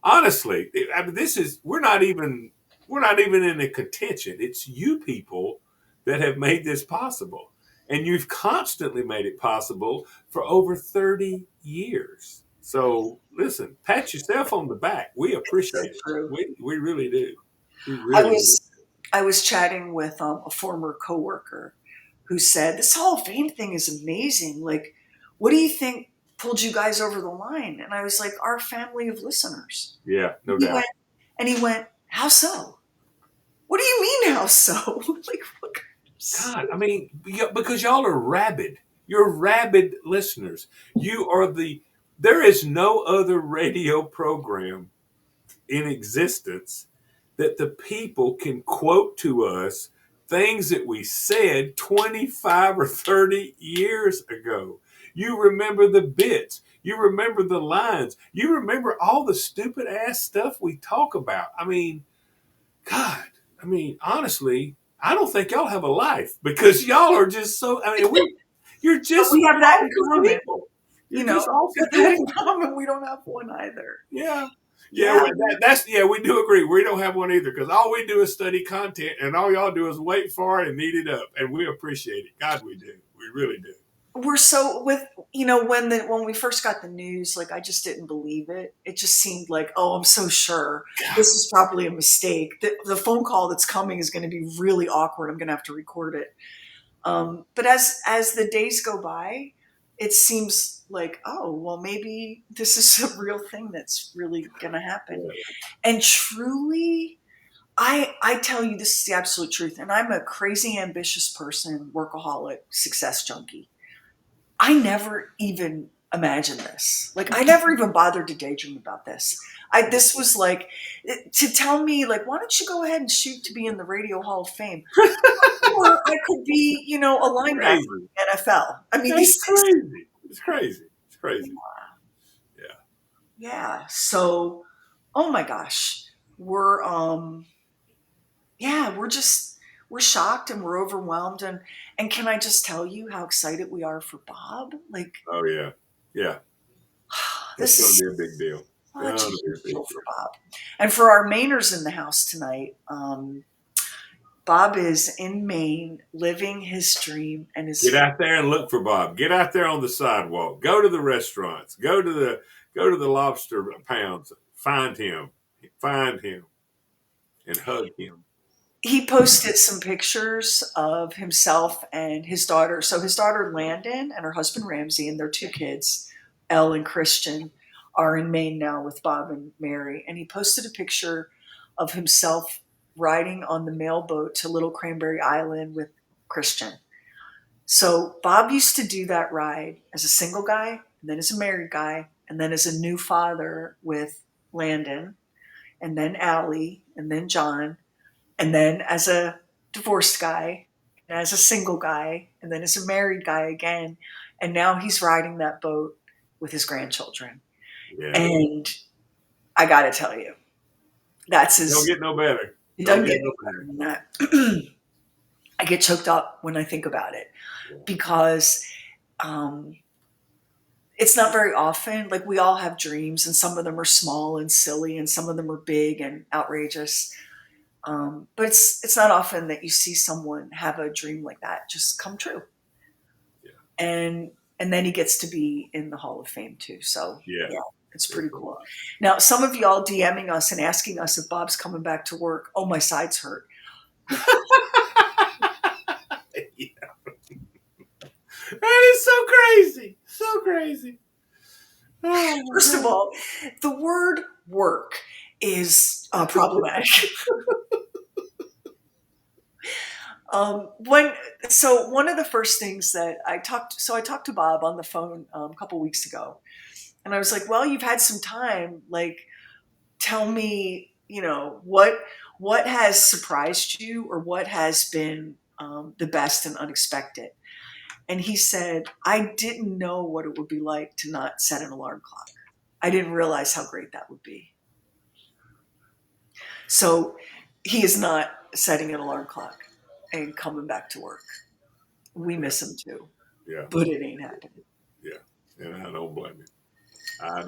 honestly, I mean, we're not even in a contention. It's you people that have made this possible, and you've constantly made it possible for over 30 years. So listen, pat yourself on the back. We appreciate it. We really do.
I was chatting with a former coworker who said, this Hall of Fame thing is amazing. Like, what do you think pulled you guys over the line? And I was like, our family of listeners.
Yeah, no doubt.
And he went, how so? What do you mean, how so? Like, what?
God, I mean, because y'all are rabid. You're rabid listeners. There is no other radio program in existence that the people can quote to us things that we said 25 or 30 years ago. You remember the bits. You remember the lines. You remember all the stupid ass stuff we talk about. I mean, God, honestly, I don't think y'all have a life, because y'all are just so, you're just,
we have that in common.
People.
You know, that in common, we don't have one either.
Yeah. We do agree. We don't have one either, because all we do is study content, and all y'all do is wait for it and eat it up, and we appreciate it. God, we do. We really do.
We're so when we first got the news, like I just didn't believe it. It just seemed like, oh, I'm so sure this is probably a mistake. The phone call that's coming is going to be really awkward. I'm going to have to record it. But as the days go by, it seems like, oh, well, maybe this is a real thing that's really going to happen. And truly, I tell you, this is the absolute truth. And I'm a crazy ambitious person, workaholic, success junkie. I never even imagined this. Like, I never even bothered to daydream about this. This was like, to tell me, like, why don't you go ahead and shoot to be in the Radio Hall of Fame? Or I could be, a linebacker in the NFL. I mean,
That's crazy. It's crazy. It's crazy.
Yeah. So, oh my gosh, we're we're shocked and we're overwhelmed, and can I just tell you how excited we are for Bob? Like,
Oh yeah, yeah.
this
It's
is
going to be a big deal.
such a big deal for Bob, and for our Mainers in the house tonight. Bob is in Maine, living his dream, and is
Get out there and look for Bob. Get out there on the sidewalk. Go to the restaurants. Go to the lobster pounds. Find him, and hug him.
he posted some pictures of himself and his daughter. So his daughter Landon and her husband Ramsey and their two kids, Elle and Christian, are in Maine now with Bob and Mary. And he posted a picture of himself riding on the mailboat to Little Cranberry Island with Christian. So Bob used to do that ride as a single guy, and then as a married guy, and then as a new father with Landon, and then Allie, and then John, and then as a divorced guy, and as a single guy, and then as a married guy again. And now he's riding that boat with his grandchildren.
Yeah.
And I got to tell you, that's his.
Don't get no better.
It doesn't get no better than that. I get choked up when I think about it because it's not very often. Like, we all have dreams, and some of them are small and silly, and some of them are big and outrageous. But it's not often that you see someone have a dream like that just come true.
Yeah.
And then he gets to be in the Hall of Fame too. So
yeah
it's pretty cool. Now, some of y'all DMing us and asking us if Bob's coming back to work. Oh, my sides hurt.
That is so crazy. So crazy. Oh,
first of all, the word work is problematic. One of the first things that I talked to Bob on the phone a couple weeks ago, and I was like, well, you've had some time, like, tell me, what has surprised you, or what has been the best and unexpected. And he said, I didn't know what it would be like to not set an alarm clock. I didn't realize how great that would be. So he is not setting an alarm clock and coming back to work. We miss him too.
Yeah.
But it ain't happening.
Yeah. And I don't blame him. I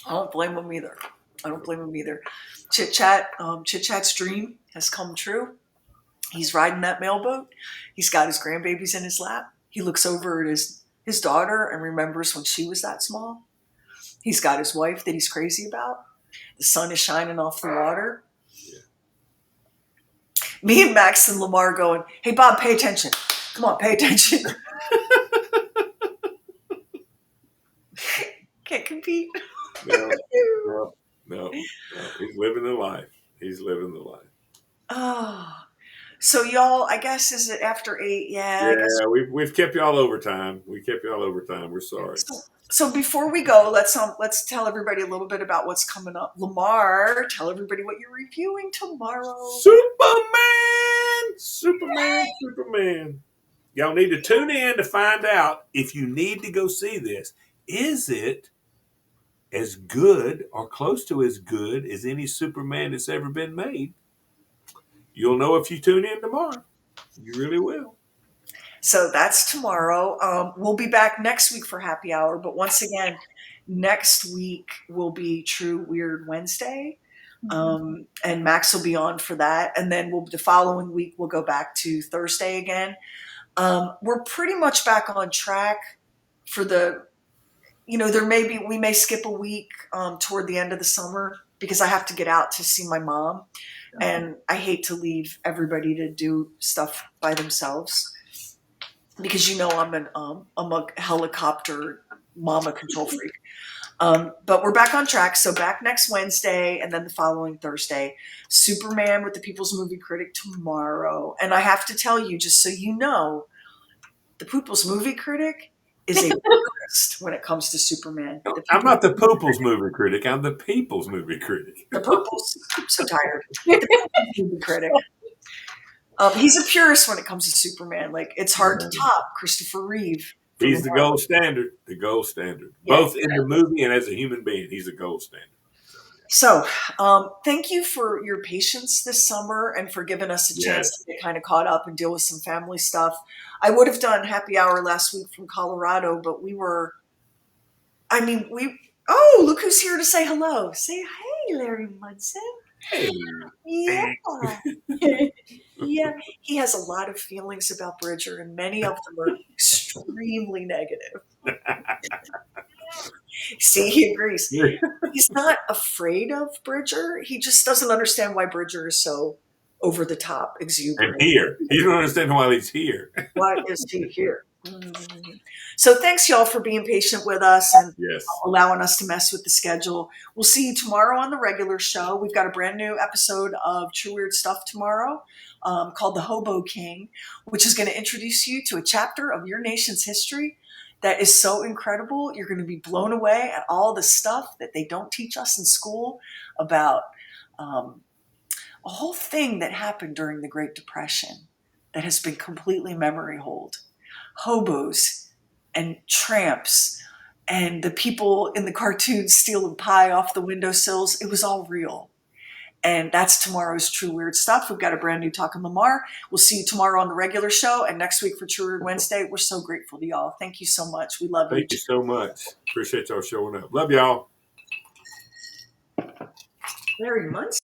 don't blame him either. Chit Chat's dream has come true. He's riding that mailboat. He's got his grandbabies in his lap. He looks over at his daughter and remembers when she was that small. He's got his wife that he's crazy about. The sun is shining off the water. Yeah.
Me and Max and Lamar going, hey, Bob, pay attention. Come on, pay attention. Can't compete.
No. He's living the life.
Oh. So y'all, I guess, is it after 8? Yeah.
Yeah, we've kept y'all overtime. We're sorry.
So before we go, let's tell everybody a little bit about what's coming up. Lamar, tell everybody what you're reviewing tomorrow.
Superman. Y'all need to tune in to find out if you need to go see this. Is it as good or close to as good as any Superman that's ever been made? You'll know if you tune in tomorrow. You really will.
So that's tomorrow. We'll be back next week for happy hour. But once again, next week will be True Weird Wednesday. And Max will be on for that. And then the following week, we'll go back to Thursday again. We're pretty much back on track for we may skip a week toward the end of the summer because I have to get out to see my mom. And I hate to leave everybody to do stuff by themselves. because I'm a helicopter mama control freak. But we're back on track. So back next Wednesday and then the following Thursday. Superman with the People's Movie Critic tomorrow. And I have to tell you, just so you know, the People's Movie Critic is a purist when it comes to Superman.
I'm not the Pooples movie critic. I'm the people's movie critic.
The Pooples. I'm so tired. The People's Movie Critic. He's a purist when it comes to Superman. Like, it's hard to top Christopher Reeve.
He's the gold standard. The gold standard.
Yeah,
Both in the movie and as a human being, he's a gold standard.
So, thank you for your patience this summer and for giving us a chance to get kind of caught up and deal with some family stuff. I would have done happy hour last week from Colorado, but look who's here to say hello. Say, hey, Larry Munson.
Hey.
Yeah. Yeah. He has a lot of feelings about Bridger, and many of them are extremely negative. See, he agrees. He's not afraid of Bridger. He just doesn't understand why Bridger is so over the top, exuberant.
And here. He doesn't understand why he's here.
Why is he here? So thanks, y'all, for being patient with us and allowing us to mess with the schedule. We'll see you tomorrow on the regular show. We've got a brand new episode of True Weird Stuff tomorrow called The Hobo King, which is going to introduce you to a chapter of your nation's history that is so incredible. You're going to be blown away at all the stuff that they don't teach us in school about a whole thing that happened during the Great Depression that has been completely memory holed. Hobos and tramps and the people in the cartoons stealing pie off the windowsills. It was all real. And that's tomorrow's True Weird Stuff. We've got a brand new Talkin' Lamar. We'll see you tomorrow on the regular show and next week for True Weird Wednesday. We're so grateful to y'all. Thank you so much. We love you.
Thank you so much. Appreciate y'all showing up. Love y'all.
Larry Munson.